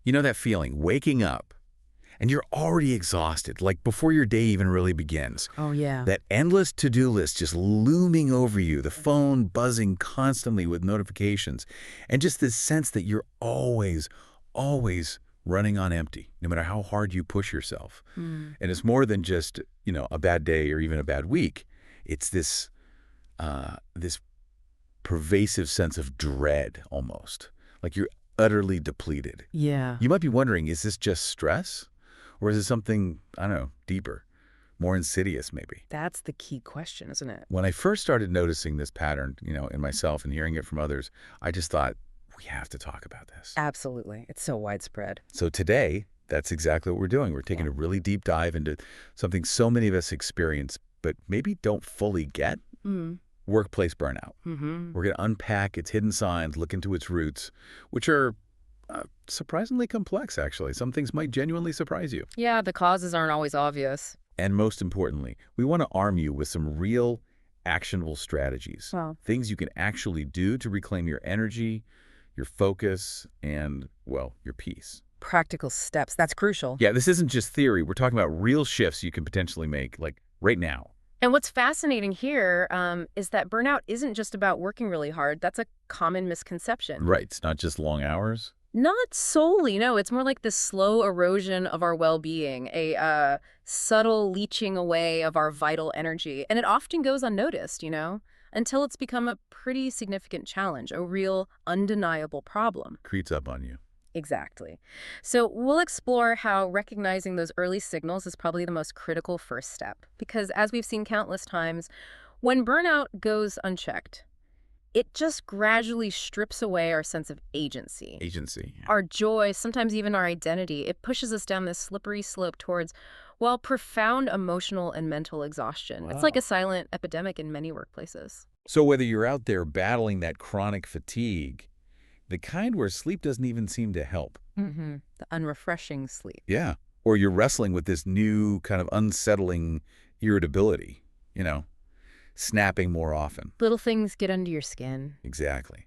You know that feeling, waking up, and you're already exhausted, like before your day even really begins. Oh, yeah. That endless to-do list just looming over you, the phone buzzing constantly with notifications, and just this sense that you're always running on empty, no matter how hard you push yourself. Mm. And it's more than just, a bad day or even a bad week. It's this pervasive sense of dread almost, like you're utterly depleted. Yeah. You might be wondering, is this just stress? Or is it something, I don't know, deeper, more insidious maybe? That's the key question, isn't it? When I first started noticing this pattern, in myself and hearing it from others, I just thought, we have to talk about this. Absolutely. It's so widespread. So today, that's exactly what we're doing. We're taking a really deep dive into something so many of us experience, but maybe don't fully get. Workplace burnout. We're going to unpack its hidden signs, look into its roots, which are surprisingly complex, actually. Some things might genuinely surprise you. Yeah, the causes aren't always obvious. And most importantly, we want to arm you with some real actionable strategies. Well, Things you can actually do to reclaim your energy, your focus, and, well, your peace. practical steps. That's crucial. Yeah, this isn't just theory. We're talking about real shifts you can potentially make, like right now. And what's fascinating here is that burnout isn't just about working really hard. That's a common misconception. Right. It's not just long hours. Not solely, no. It's more like this slow erosion of our well-being, a subtle leaching away of our vital energy. And it often goes unnoticed, until it's become a pretty significant challenge, a real undeniable problem. Creeps up on you. Exactly. So we'll explore how recognizing those early signals is probably the most critical first step. Because as we've seen countless times, when burnout goes unchecked, it just gradually strips away our sense of agency. Agency. Our joy, sometimes even our identity. It pushes us down this slippery slope towards, well, profound emotional and mental exhaustion. It's like a silent epidemic in many workplaces. So whether you're out there battling that chronic fatigue, the kind where sleep doesn't even seem to help. The unrefreshing sleep. Yeah. Or you're wrestling with this new kind of unsettling irritability, snapping more often. Little things get under your skin. Exactly.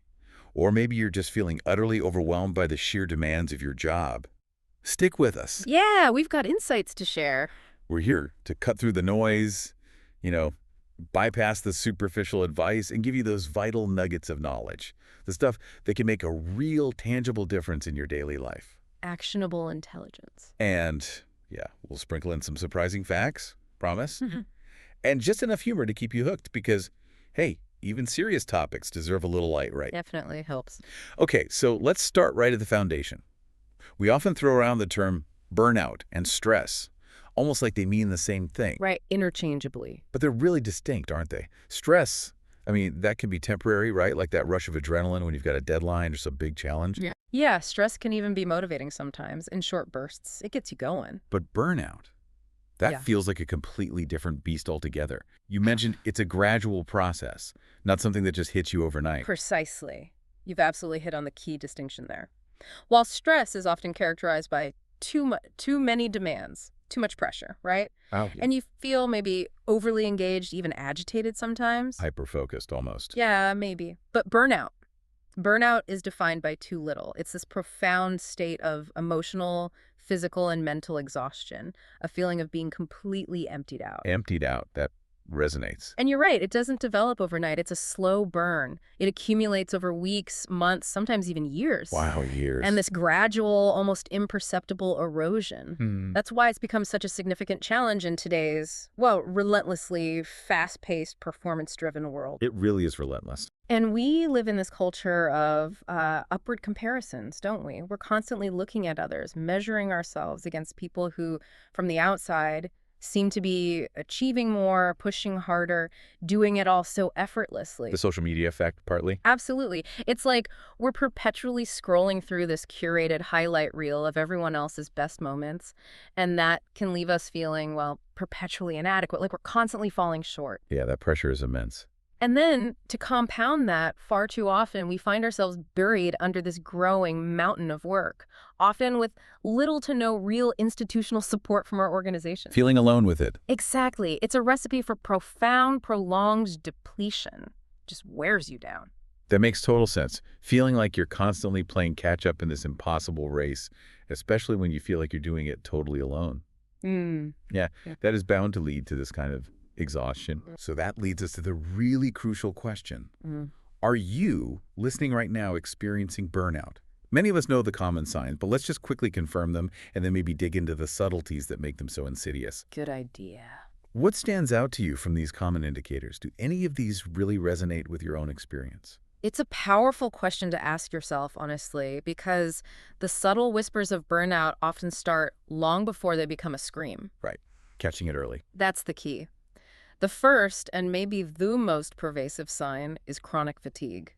Or maybe you're just feeling utterly overwhelmed by the sheer demands of your job. Stick with us. Yeah, we've got insights to share. We're here to cut through the noise, bypass the superficial advice and give you those vital nuggets of knowledge, the stuff that can make a real tangible difference in your daily life. Actionable intelligence. And, yeah, we'll sprinkle in some surprising facts, promise, and just enough humor to keep you hooked because, hey, even serious topics deserve a little light, right? Definitely helps. Okay, so let's start right at the foundation. We often throw around the term burnout and stress, almost like they mean the same thing. Right, interchangeably. But they're really distinct, aren't they? Stress, that can be temporary, right? Like that rush of adrenaline when you've got a deadline or some big challenge. Yeah, stress can even be motivating sometimes in short bursts. It gets you going. But burnout, that Yeah. feels like a completely different beast altogether. You mentioned it's a gradual process, not something that just hits you overnight. Precisely. You've absolutely hit on the key distinction there. While stress is often characterized by too many demands, too much pressure, right? Oh, yeah. And you feel maybe overly engaged, even agitated sometimes. Hyper-focused almost. Yeah, maybe. But burnout is defined by too little. It's this profound state of emotional, physical, and mental exhaustion, a feeling of being completely emptied out. Emptied out, that resonates. And you're right, it doesn't develop overnight. It's a slow burn. It accumulates over weeks, months, sometimes even years. Wow, years. And this gradual, almost imperceptible erosion. That's why it's become such a significant challenge in today's, relentlessly fast-paced, performance-driven world. It really is relentless. And we live in this culture of upward comparisons, don't we? We're constantly looking at others, measuring ourselves against people who, from the outside, seem to be achieving more, pushing harder, doing it all so effortlessly. The social media effect, partly. Absolutely. It's like we're perpetually scrolling through this curated highlight reel of everyone else's best moments, and that can leave us feeling, perpetually inadequate, like we're constantly falling short. Yeah, that pressure is immense. And then, to compound that, far too often, we find ourselves buried under this growing mountain of work, often with little to no real institutional support from our organization. Feeling alone with it. Exactly. It's a recipe for profound, prolonged depletion. Just wears you down. That makes total sense. Feeling like you're constantly playing catch up in this impossible race, especially when you feel like you're doing it totally alone. Mm. Yeah, Yeah. that is bound to lead to this kind of exhaustion. So that leads us to the really crucial question. Mm. Are you, listening right now, experiencing burnout? Many of us know the common signs, but let's just quickly confirm them and then maybe dig into the subtleties that make them so insidious. Good idea. What stands out to you from these common indicators? Do any of these really resonate with your own experience? It's a powerful question to ask yourself, honestly, because the subtle whispers of burnout often start long before they become a scream. Right. Catching it early. That's the key. The first, and maybe the most pervasive sign, is chronic fatigue.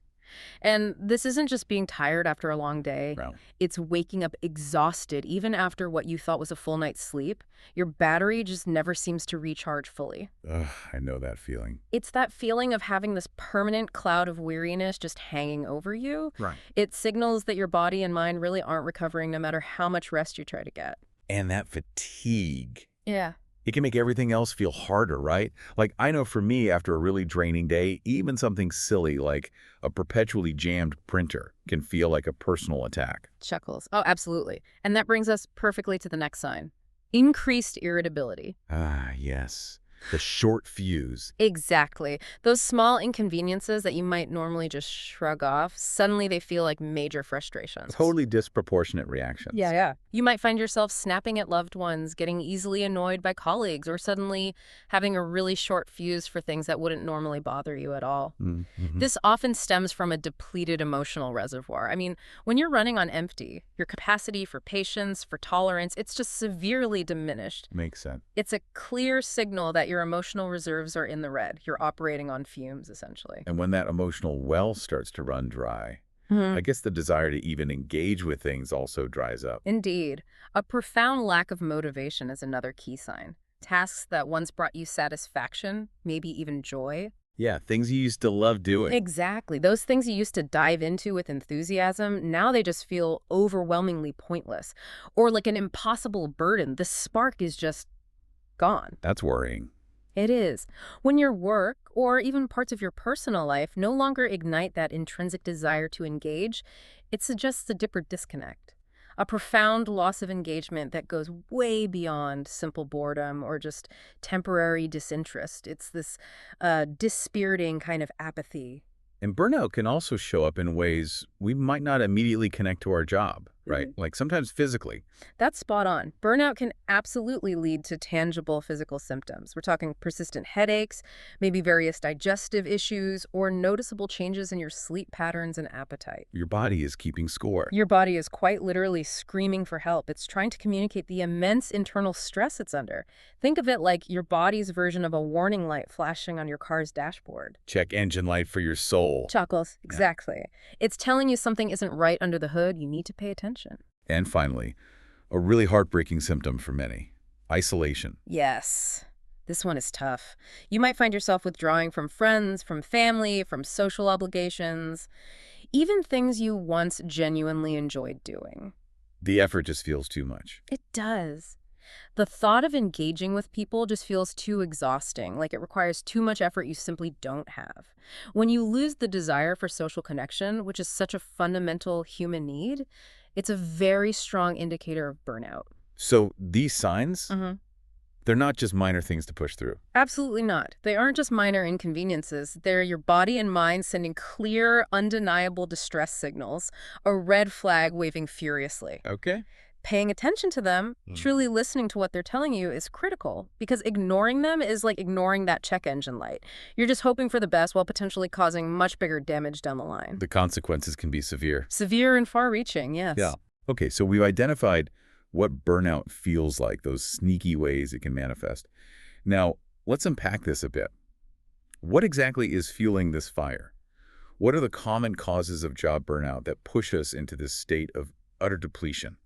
And this isn't just being tired after a long day. Wow. It's waking up exhausted even after what you thought was a full night's sleep. Your battery just never seems to recharge fully. Ugh, I know that feeling. It's that feeling of having this permanent cloud of weariness just hanging over you. Right. It signals that your body and mind really aren't recovering no matter how much rest you try to get. And that fatigue, Yeah. it can make everything else feel harder, right? Like, I know for me, after a really draining day, even something silly like a perpetually jammed printer can feel like a personal attack. Chuckles. Oh, absolutely. And that brings us perfectly to the next sign. Increased irritability. Ah, yes. The short fuse. Exactly. Those small inconveniences that you might normally just shrug off, suddenly they feel like major frustrations. Totally disproportionate reactions. Yeah. You might find yourself snapping at loved ones, getting easily annoyed by colleagues, or suddenly having a really short fuse for things that wouldn't normally bother you at all. Mm-hmm. This often stems from a depleted emotional reservoir. I mean, when you're running on empty, your capacity for patience, for tolerance, it's just severely diminished. Makes sense. It's a clear signal that your emotional reserves are in the red. You're operating on fumes, essentially. And when that emotional well starts to run dry, I guess the desire to even engage with things also dries up. Indeed. A profound lack of motivation is another key sign. Tasks that once brought you satisfaction, maybe even joy. Yeah, things you used to love doing. Exactly. Those things you used to dive into with enthusiasm, now they just feel overwhelmingly pointless. Or like an impossible burden. The spark is just gone. That's worrying. It is. When your work, or even parts of your personal life, no longer ignite that intrinsic desire to engage, it suggests a deeper disconnect. A profound loss of engagement that goes way beyond simple boredom or just temporary disinterest. It's this dispiriting kind of apathy. And burnout can also show up in ways we might not immediately connect to our job, right? Like sometimes physically. That's spot on. Burnout can absolutely lead to tangible physical symptoms. We're talking persistent headaches, maybe various digestive issues, or noticeable changes in your sleep patterns and appetite. Your body is keeping score. Your body is quite literally screaming for help. It's trying to communicate the immense internal stress it's under. Think of it like your body's version of a warning light flashing on your car's dashboard. Check engine light for your soul. Chuckles, exactly. It's telling you something isn't right under the hood. You need to pay attention. And finally, a really heartbreaking symptom for many, isolation. Yes. This one is tough. You might find yourself withdrawing from friends, from family, from social obligations, even things you once genuinely enjoyed doing. The effort just feels too much. It does. The thought of engaging with people just feels too exhausting, like it requires too much effort you simply don't have. When you lose the desire for social connection, which is such a fundamental human need, it's a very strong indicator of burnout. So these signs, they're not just minor things to push through. Absolutely not. They aren't just minor inconveniences. They're your body and mind sending clear, undeniable distress signals, a red flag waving furiously. Okay. Paying attention to them, truly listening to what they're telling you is critical, because ignoring them is like ignoring that check engine light. You're just hoping for the best while potentially causing much bigger damage down the line. The consequences can be severe. Severe and far-reaching, yes. Yeah. Okay, so we've identified what burnout feels like, those sneaky ways it can manifest. Now, let's unpack this a bit. What exactly is fueling this fire? What are the common causes of job burnout that push us into this state of utter depletion?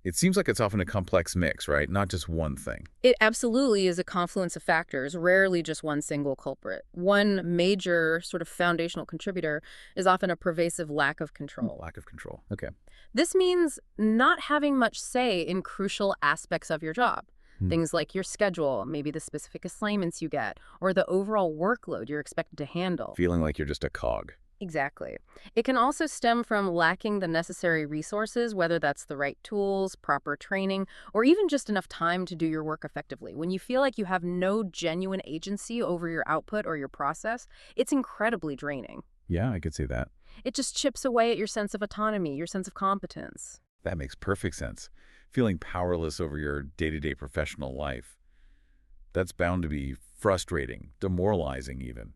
It seems like it's often a complex mix, right? Not just one thing. It absolutely is a confluence of factors, rarely just one single culprit. One major sort of foundational contributor is often a pervasive lack of control. Lack of control. Okay. This means not having much say in crucial aspects of your job. Things like your schedule, maybe the specific assignments you get, or the overall workload you're expected to handle. Feeling like you're just a cog. Exactly. It can also stem from lacking the necessary resources, whether that's the right tools, proper training, or even just enough time to do your work effectively. When you feel like you have no genuine agency over your output or your process, it's incredibly draining. Yeah, I could see that. It just chips away at your sense of autonomy, your sense of competence. That makes perfect sense. Feeling powerless over your day-to-day professional life. That's bound to be frustrating, demoralizing even.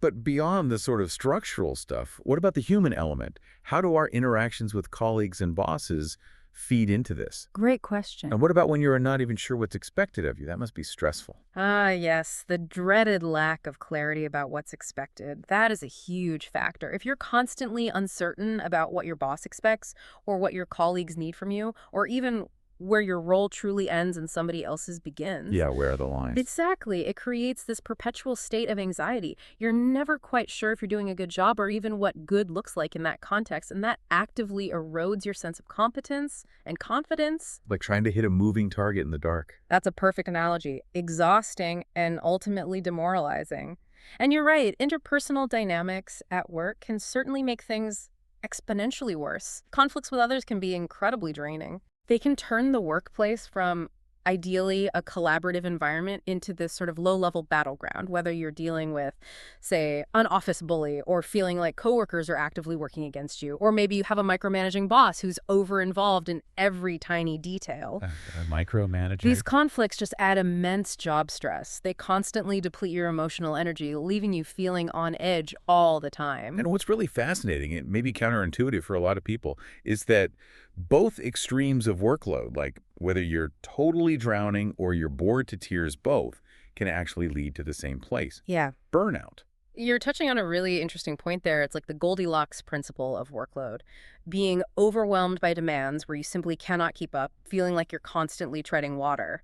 But beyond the sort of structural stuff, what about the human element? How do our interactions with colleagues and bosses feed into this? Great question. And what about when you're not even sure what's expected of you? That must be stressful. Ah, yes, the dreaded lack of clarity about what's expected. That is a huge factor. If you're constantly uncertain about what your boss expects or what your colleagues need from you, or even where your role truly ends and somebody else's begins. Yeah, where are the lines? Exactly. It creates this perpetual state of anxiety. You're never quite sure if you're doing a good job or even what good looks like in that context, and that actively erodes your sense of competence and confidence. Like trying to hit a moving target in the dark. That's a perfect analogy. Exhausting and ultimately demoralizing. And you're right, interpersonal dynamics at work can certainly make things exponentially worse. Conflicts with others can be incredibly draining. They can turn the workplace from ideally a collaborative environment into this sort of low-level battleground, whether you're dealing with, say, an office bully or feeling like coworkers are actively working against you, or maybe you have a micromanaging boss who's over-involved in every tiny detail. A micromanager? These conflicts just add immense job stress. They constantly deplete your emotional energy, leaving you feeling on edge all the time. And what's really fascinating, it may be counterintuitive for a lot of people, is that both extremes of workload, like whether you're totally drowning or you're bored to tears, both can actually lead to the same place. Yeah. Burnout. You're touching on a really interesting point there. It's like the Goldilocks principle of workload. Being overwhelmed by demands where you simply cannot keep up, feeling like you're constantly treading water.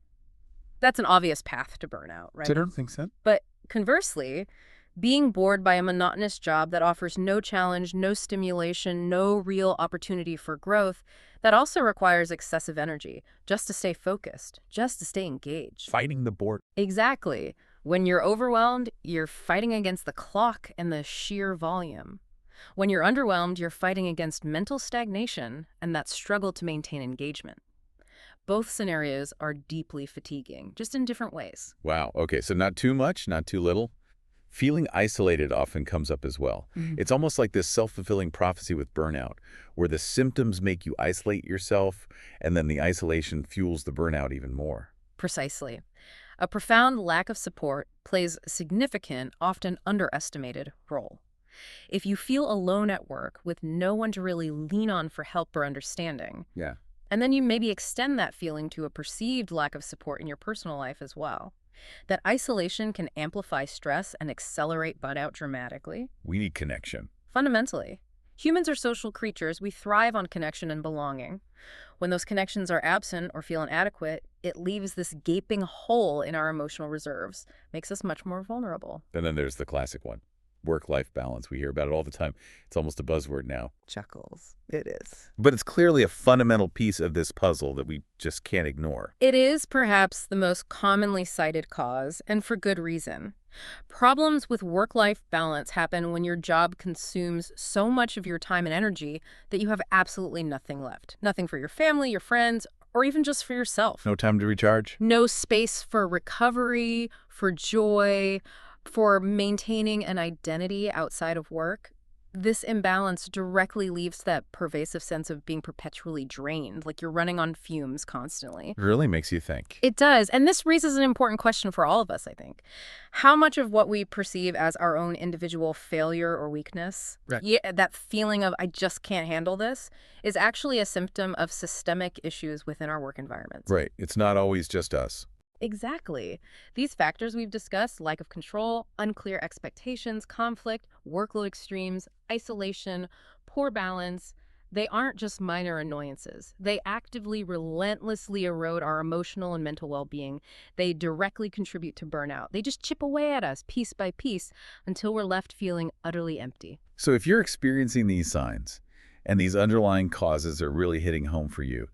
That's an obvious path to burnout, right? I don't think so. But conversely, being bored by a monotonous job that offers no challenge, no stimulation, no real opportunity for growth, that also requires excessive energy just to stay focused, just to stay engaged. Fighting the boredom. Exactly. When you're overwhelmed, you're fighting against the clock and the sheer volume. When you're underwhelmed, you're fighting against mental stagnation and that struggle to maintain engagement. Both scenarios are deeply fatiguing, just in different ways. Wow. Okay, so not too much, not too little. Feeling isolated often comes up as well. It's almost like this self-fulfilling prophecy with burnout, where the symptoms make you isolate yourself, and then the isolation fuels the burnout even more. Precisely. A profound lack of support plays a significant, often underestimated role. If you feel alone at work with no one to really lean on for help or understanding, Yeah. and then you maybe extend that feeling to a perceived lack of support in your personal life as well, that isolation can amplify stress and accelerate burnout dramatically. We need connection. Fundamentally, humans are social creatures. We thrive on connection and belonging. When those connections are absent or feel inadequate, it leaves this gaping hole in our emotional reserves, makes us much more vulnerable. And then there's the classic one, work-life balance. We hear about it all the time. It's almost a buzzword now. Chuckles. It is. But it's clearly a fundamental piece of this puzzle that we just can't ignore. It is perhaps the most commonly cited cause, and for good reason. Problems with work-life balance happen when your job consumes so much of your time and energy that you have absolutely nothing left. Nothing for your family, your friends, or even just for yourself. No time to recharge? No space for recovery, for joy, for maintaining an identity outside of work. This imbalance directly leaves that pervasive sense of being perpetually drained, like you're running on fumes constantly. It really makes you think. It does. And this raises an important question for all of us, I think. How much of what we perceive as our own individual failure or weakness, that feeling of I just can't handle this, is actually a symptom of systemic issues within our work environments? Right. It's not always just us. Exactly. These factors we've discussed, lack of control, unclear expectations, conflict, workload extremes, isolation, poor balance, they aren't just minor annoyances. They actively, relentlessly erode our emotional and mental well-being. They directly contribute to burnout. They just chip away at us piece by piece until we're left feeling utterly empty. So if you're experiencing these signs and these underlying causes are really hitting home for you,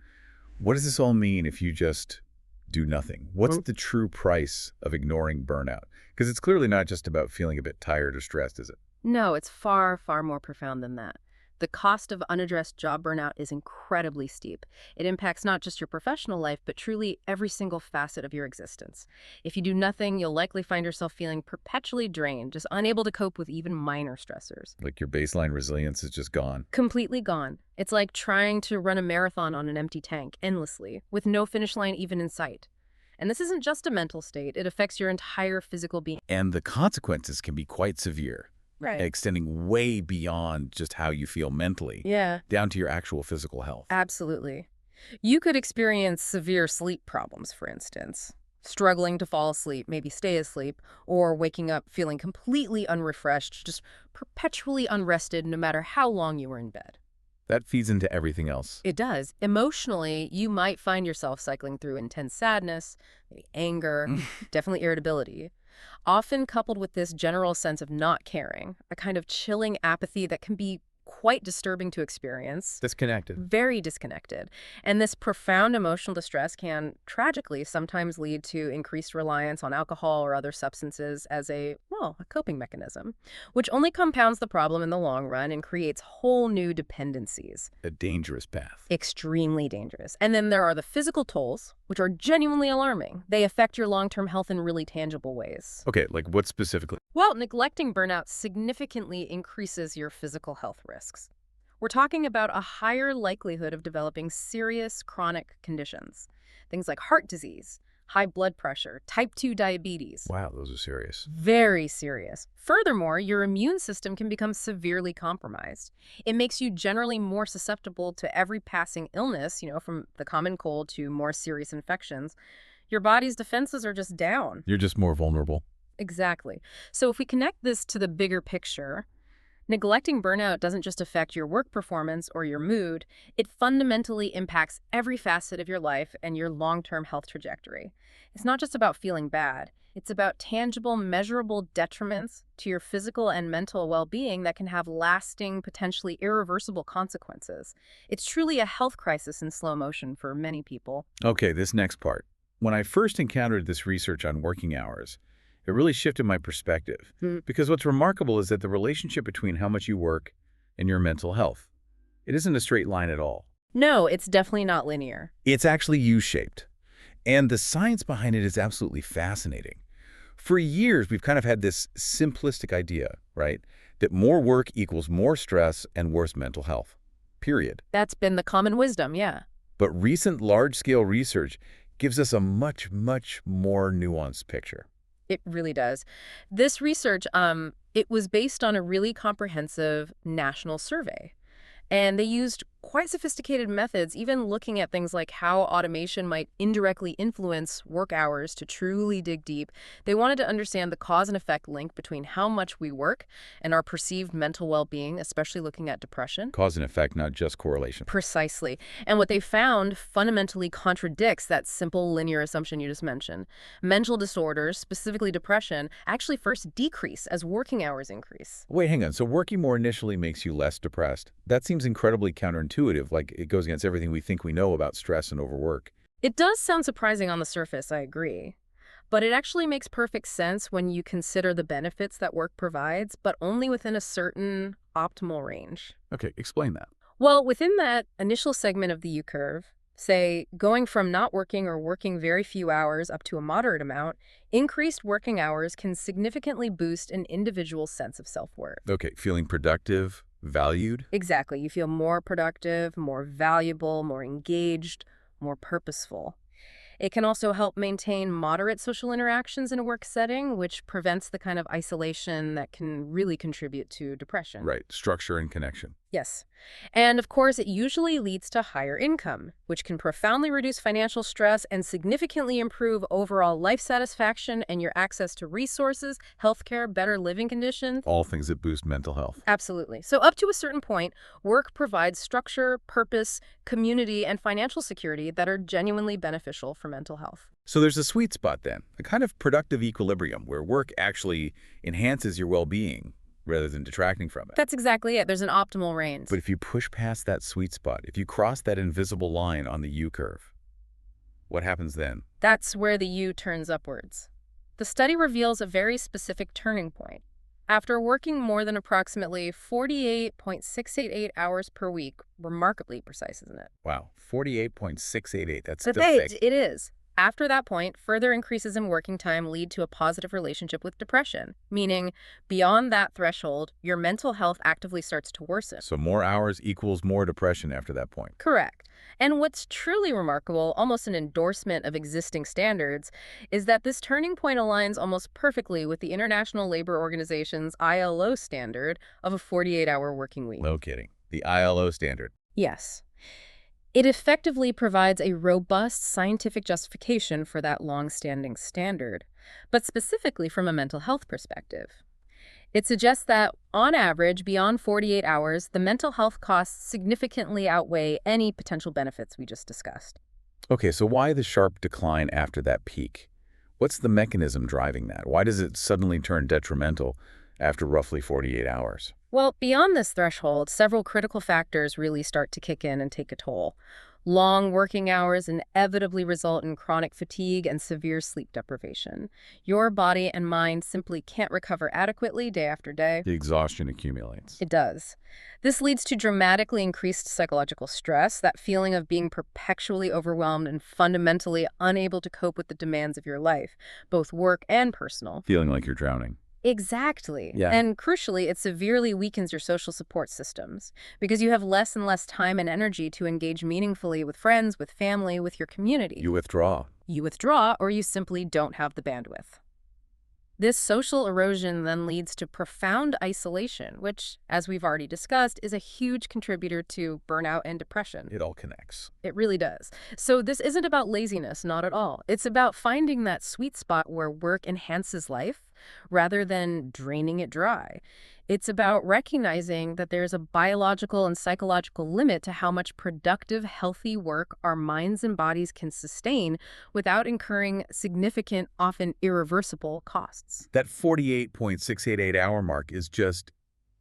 what does this all mean if you just do nothing? What's the true price of ignoring burnout? Because it's clearly not just about feeling a bit tired or stressed, is it? No, it's far, far more profound than that. The cost of unaddressed job burnout is incredibly steep. It impacts not just your professional life, but truly every single facet of your existence. If you do nothing, you'll likely find yourself feeling perpetually drained, just unable to cope with even minor stressors. Like your baseline resilience is just gone. Completely gone. It's like trying to run a marathon on an empty tank, endlessly, with no finish line even in sight. And this isn't just a mental state, it affects your entire physical being. And the consequences can be quite severe, Right. extending way beyond just how you feel mentally, Yeah. down to your actual physical health. Absolutely. You could experience severe sleep problems, for instance. Struggling to fall asleep, maybe stay asleep, or waking up feeling completely unrefreshed, just perpetually unrested no matter how long you were in bed. That feeds into everything else. It does. Emotionally, you might find yourself cycling through intense sadness, maybe anger, definitely irritability, often coupled with this general sense of not caring, a kind of chilling apathy that can be quite disturbing to experience. Disconnected. Very disconnected. And this profound emotional distress can tragically sometimes lead to increased reliance on alcohol or other substances as a coping mechanism, which only compounds the problem in the long run and creates whole new dependencies. A dangerous path. Extremely dangerous. And then there are the physical tolls, which are genuinely alarming. They affect your long-term health in really tangible ways. Okay, like what specifically? Well, neglecting burnout significantly increases your physical health risks. We're talking about a higher likelihood of developing serious chronic conditions. Things like heart disease, high blood pressure, type 2 diabetes. Wow, those are serious. Very serious. Furthermore, your immune system can become severely compromised. It makes you generally more susceptible to every passing illness, from the common cold to more serious infections. Your body's defenses are just down. You're just more vulnerable. Exactly. So if we connect this to the bigger picture, neglecting burnout doesn't just affect your work performance or your mood, it fundamentally impacts every facet of your life and your long-term health trajectory. It's not just about feeling bad. It's about tangible, measurable detriments to your physical and mental well-being that can have lasting, potentially irreversible consequences. It's truly a health crisis in slow motion for many people. Okay, this next part. When I first encountered this research on working hours, it really shifted my perspective. Because what's remarkable is that the relationship between how much you work and your mental health, it isn't a straight line at all. No, it's definitely not linear. It's actually U-shaped. And the science behind it is absolutely fascinating. For years, we've kind of had this simplistic idea, right? That more work equals more stress and worse mental health. Period. That's been the common wisdom, yeah. But recent large-scale research gives us a much, much more nuanced picture. It really does. This research, it was based on a really comprehensive national survey. And they used quite sophisticated methods, even looking at things like how automation might indirectly influence work hours to truly dig deep. They wanted to understand the cause and effect link between how much we work and our perceived mental well-being, especially looking at depression. Cause and effect, not just correlation. Precisely. And what they found fundamentally contradicts that simple linear assumption you just mentioned. Mental disorders, specifically depression, actually first decrease as working hours increase. Wait, hang on. So working more initially makes you less depressed. That seems incredibly counterintuitive, like it goes against everything we think we know about stress and overwork. It does sound surprising on the surface, I agree. But it actually makes perfect sense when you consider the benefits that work provides, but only within a certain optimal range. Okay, explain that. Well, within that initial segment of the U-curve, say, going from not working or working very few hours up to a moderate amount, increased working hours can significantly boost an individual's sense of self-worth. Okay, feeling productive, valued? Exactly. You feel more productive, more valuable, more engaged, more purposeful. It can also help maintain moderate social interactions in a work setting, which prevents the kind of isolation that can really contribute to depression. Right, structure and connection. Yes. And of course, it usually leads to higher income, which can profoundly reduce financial stress and significantly improve overall life satisfaction and your access to resources, healthcare, better living conditions. All things that boost mental health. Absolutely. So up to a certain point, work provides structure, purpose, community, and financial security that are genuinely beneficial for mental health. So there's a sweet spot then, a kind of productive equilibrium where work actually enhances your well-being rather than detracting from it. That's exactly it. There's an optimal range. But if you push past that sweet spot, if you cross that invisible line on the U-curve, what happens then? That's where the U turns upwards. The study reveals a very specific turning point. After working more than approximately 48.688 hours per week, remarkably precise, isn't it? Wow, 48.688. That's But still thick. it is. After that point, further increases in working time lead to a positive relationship with depression, meaning beyond that threshold, your mental health actively starts to worsen. So more hours equals more depression after that point. Correct. And what's truly remarkable, almost an endorsement of existing standards, is that this turning point aligns almost perfectly with the International Labor Organization's ILO standard of a 48-hour working week. No kidding. The ILO standard. Yes. It effectively provides a robust scientific justification for that long-standing standard, but specifically from a mental health perspective. It suggests that, on average, beyond 48 hours, the mental health costs significantly outweigh any potential benefits we just discussed. Okay, so why the sharp decline after that peak? What's the mechanism driving that? Why does it suddenly turn detrimental after roughly 48 hours? Well, beyond this threshold, several critical factors really start to kick in and take a toll. Long working hours inevitably result in chronic fatigue and severe sleep deprivation. Your body and mind simply can't recover adequately day after day. The exhaustion accumulates. It does. This leads to dramatically increased psychological stress, that feeling of being perpetually overwhelmed and fundamentally unable to cope with the demands of your life, both work and personal. Feeling like you're drowning. Exactly. Yeah. And crucially, it severely weakens your social support systems because you have less and less time and energy to engage meaningfully with friends, with family, with your community. You withdraw. You withdraw, or you simply don't have the bandwidth. This social erosion then leads to profound isolation, which, as we've already discussed, is a huge contributor to burnout and depression. It all connects. It really does. So this isn't about laziness, not at all. It's about finding that sweet spot where work enhances life rather than draining it dry. It's about recognizing that there's a biological and psychological limit to how much productive, healthy work our minds and bodies can sustain without incurring significant, often irreversible costs. That 48.688-hour mark is just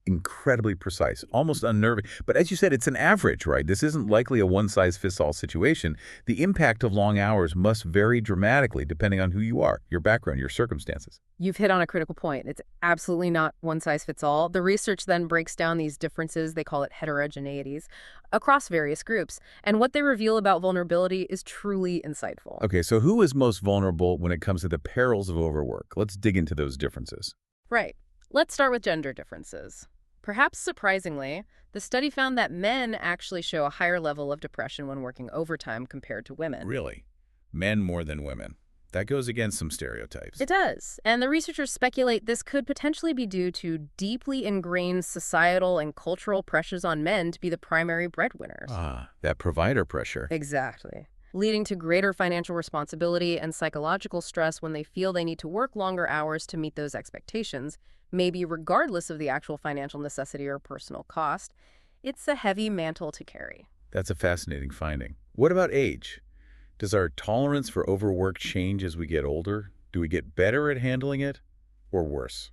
incredibly precise, almost unnerving. But as you said, it's an average, right? This isn't likely a one-size-fits-all situation. The impact of long hours must vary dramatically depending on who you are, your background, your circumstances. You've hit on a critical point. It's absolutely not one size fits all. The research then breaks down these differences, they call it heterogeneities, across various groups. And what they reveal about vulnerability is truly insightful. Okay, so who is most vulnerable when it comes to the perils of overwork? Let's dig into those differences. Right. Let's start with gender differences. Perhaps surprisingly, the study found that men actually show a higher level of depression when working overtime compared to women. Really? Men more than women. That goes against some stereotypes. It does. And the researchers speculate this could potentially be due to deeply ingrained societal and cultural pressures on men to be the primary breadwinners. Ah, that provider pressure. Exactly. Leading to greater financial responsibility and psychological stress when they feel they need to work longer hours to meet those expectations, maybe regardless of the actual financial necessity or personal cost. It's a heavy mantle to carry. That's a fascinating finding. What about age? Does our tolerance for overwork change as we get older? Do we get better at handling it or worse?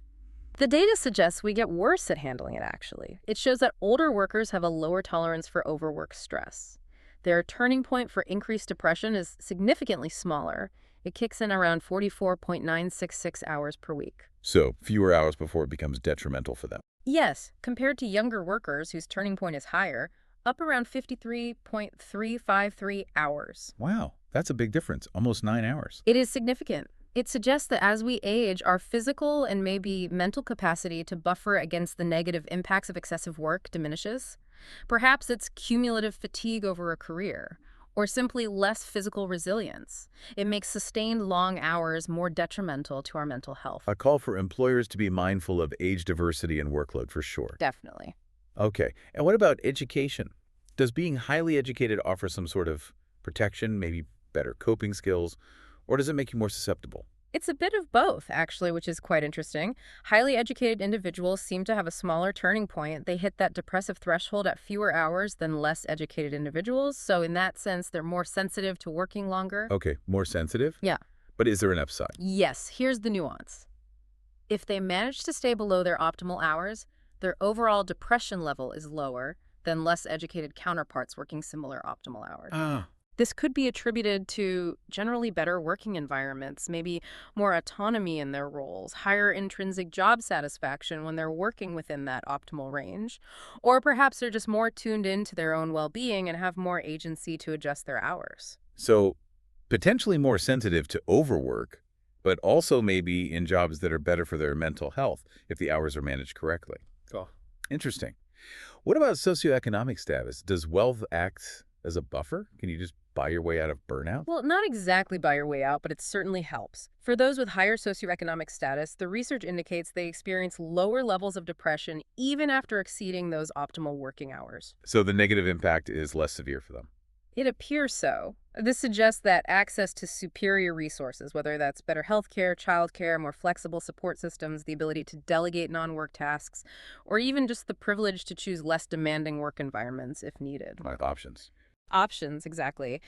The data suggests we get worse at handling it, actually. It shows that older workers have a lower tolerance for overwork stress. Their turning point for increased depression is significantly smaller. It kicks in around 44.966 hours per week. So, fewer hours before it becomes detrimental for them. Yes, compared to younger workers whose turning point is higher, up around 53.353 hours. Wow, that's a big difference. Almost 9 hours. It is significant. It suggests that as we age, our physical and maybe mental capacity to buffer against the negative impacts of excessive work diminishes. Perhaps it's cumulative fatigue over a career, or simply less physical resilience. It makes sustained long hours more detrimental to our mental health. A call for employers to be mindful of age diversity and workload for sure. Definitely. Okay, and what about education? Does being highly educated offer some sort of protection, maybe better coping skills, or does it make you more susceptible? It's a bit of both, actually, which is quite interesting. Highly educated individuals seem to have a smaller turning point. They hit that depressive threshold at fewer hours than less educated individuals. So in that sense, they're more sensitive to working longer. Okay, more sensitive? Yeah. But is there an upside? Yes, here's the nuance. If they manage to stay below their optimal hours, their overall depression level is lower than less educated counterparts working similar optimal hours. Ah, This could be attributed to generally better working environments, maybe more autonomy in their roles, higher intrinsic job satisfaction when they're working within that optimal range, or perhaps they're just more tuned into their own well-being and have more agency to adjust their hours. So potentially more sensitive to overwork, but also maybe in jobs that are better for their mental health if the hours are managed correctly. Oh. Interesting. What about socioeconomic status? Does wealth act as a buffer? Can you just buy your way out of burnout? Well, not exactly buy your way out, but it certainly helps. For those with higher socioeconomic status, the research indicates they experience lower levels of depression even after exceeding those optimal working hours. So the negative impact is less severe for them. It appears so. This suggests that access to superior resources, whether that's better healthcare, childcare, more flexible support systems, the ability to delegate non-work tasks, or even just the privilege to choose less demanding work environments if needed. Like options. Options, exactly.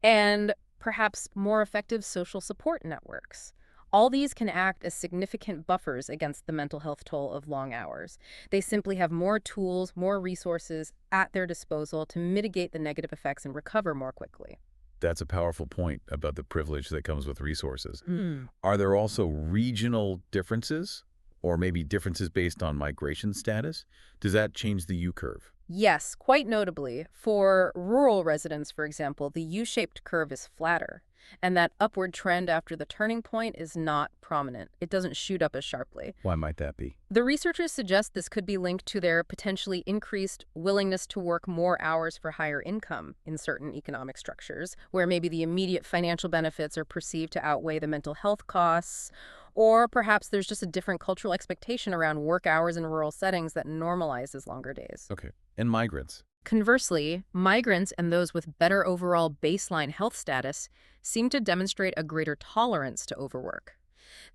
And perhaps more effective social support networks. All these can act as significant buffers against the mental health toll of long hours. They simply have more tools, more resources at their disposal to mitigate the negative effects and recover more quickly. That's a powerful point about the privilege that comes with resources. Mm. Are there also regional differences or maybe differences based on migration status? Does that change the U-curve? Yes, quite notably. For rural residents, for example, the U-shaped curve is flatter, and that upward trend after the turning point is not prominent. It doesn't shoot up as sharply. Why might that be? The researchers suggest this could be linked to their potentially increased willingness to work more hours for higher income in certain economic structures, where maybe the immediate financial benefits are perceived to outweigh the mental health costs. Or perhaps there's just a different cultural expectation around work hours in rural settings that normalizes longer days. Okay. And migrants? Conversely, migrants and those with better overall baseline health status seem to demonstrate a greater tolerance to overwork.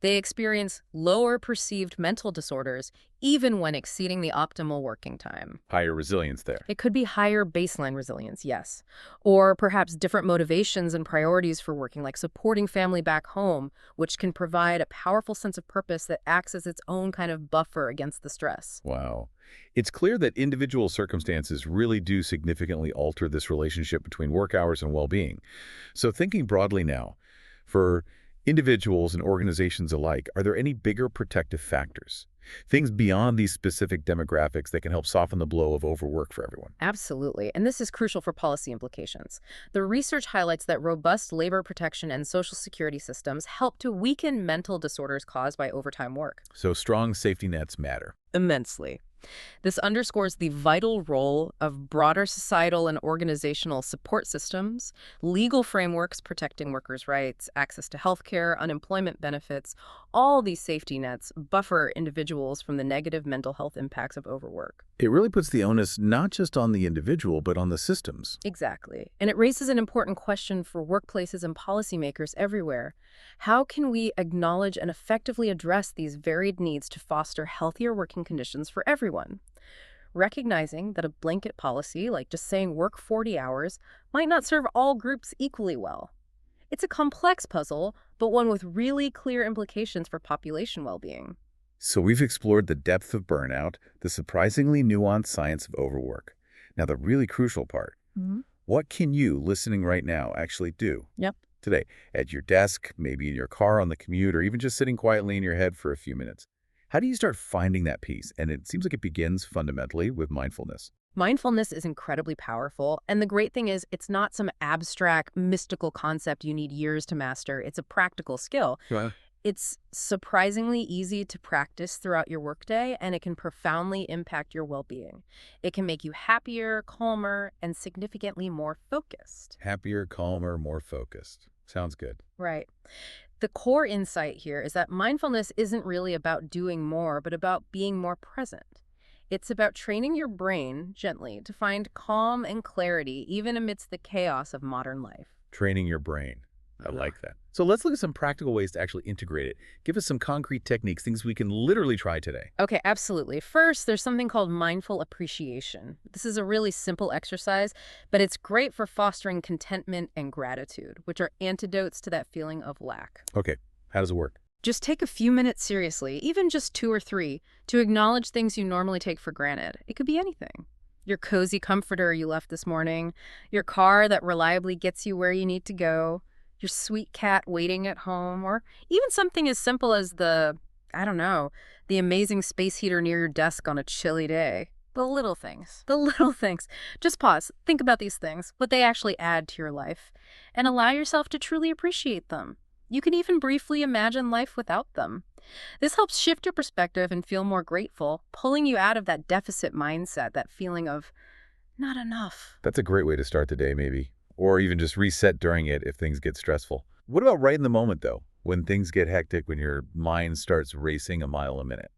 They experience lower perceived mental disorders even when exceeding the optimal working time. Higher resilience there. It could be higher baseline resilience, yes. Or perhaps different motivations and priorities for working, like supporting family back home, which can provide a powerful sense of purpose that acts as its own kind of buffer against the stress. Wow. It's clear that individual circumstances really do significantly alter this relationship between work hours and well-being. So thinking broadly now, for individuals and organizations alike, are there any bigger protective factors? Things beyond these specific demographics that can help soften the blow of overwork for everyone? Absolutely, and this is crucial for policy implications. The research highlights that robust labor protection and social security systems help to weaken mental disorders caused by overtime work. So strong safety nets matter. Immensely. This underscores the vital role of broader societal and organizational support systems, legal frameworks protecting workers' rights, access to healthcare, unemployment benefits. All these safety nets buffer individuals from the negative mental health impacts of overwork. It really puts the onus not just on the individual, but on the systems. Exactly. And it raises an important question for workplaces and policymakers everywhere. How can we acknowledge and effectively address these varied needs to foster healthier working conditions for everyone? Recognizing that a blanket policy, like just saying work 40 hours, might not serve all groups equally well. It's a complex puzzle, but one with really clear implications for population well-being. So we've explored the depth of burnout, the surprisingly nuanced science of overwork. Now the really crucial part, what can you, listening right now, actually do? Yep. Today, at your desk, maybe in your car on the commute, or even just sitting quietly in your head for a few minutes. How do you start finding that peace? And it seems like it begins fundamentally with mindfulness. Mindfulness is incredibly powerful, and the great thing is it's not some abstract, mystical concept you need years to master. It's a practical skill. Well, It's surprisingly easy to practice throughout your workday, and it can profoundly impact your well-being. It can make you happier, calmer, and significantly more focused. happier, calmer, more focused. Sounds good. Right. The core insight here is that mindfulness isn't really about doing more, but about being more present. It's about training your brain gently to find calm and clarity even amidst the chaos of modern life. Training your brain. I like that. So let's look at some practical ways to actually integrate it. Give us some concrete techniques, things we can literally try today. Okay, absolutely. First, there's something called mindful appreciation. This is a really simple exercise, but it's great for fostering contentment and gratitude, which are antidotes to that feeling of lack. Okay, how does it work? Just take a few minutes seriously, even just 2 or 3, to acknowledge things you normally take for granted. It could be anything. Your cozy comforter you left this morning, your car that reliably gets you where you need to go, your sweet cat waiting at home, or even something as simple as I don't know, the amazing space heater near your desk on a chilly day. The little things. The little things. Just pause. Think about these things, what they actually add to your life, and allow yourself to truly appreciate them. You can even briefly imagine life without them. This helps shift your perspective and feel more grateful, pulling you out of that deficit mindset, that feeling of not enough. That's a great way to start the day, maybe. Or even just reset during it if things get stressful. What about right in the moment, though? When things get hectic, when your mind starts racing a mile a minute?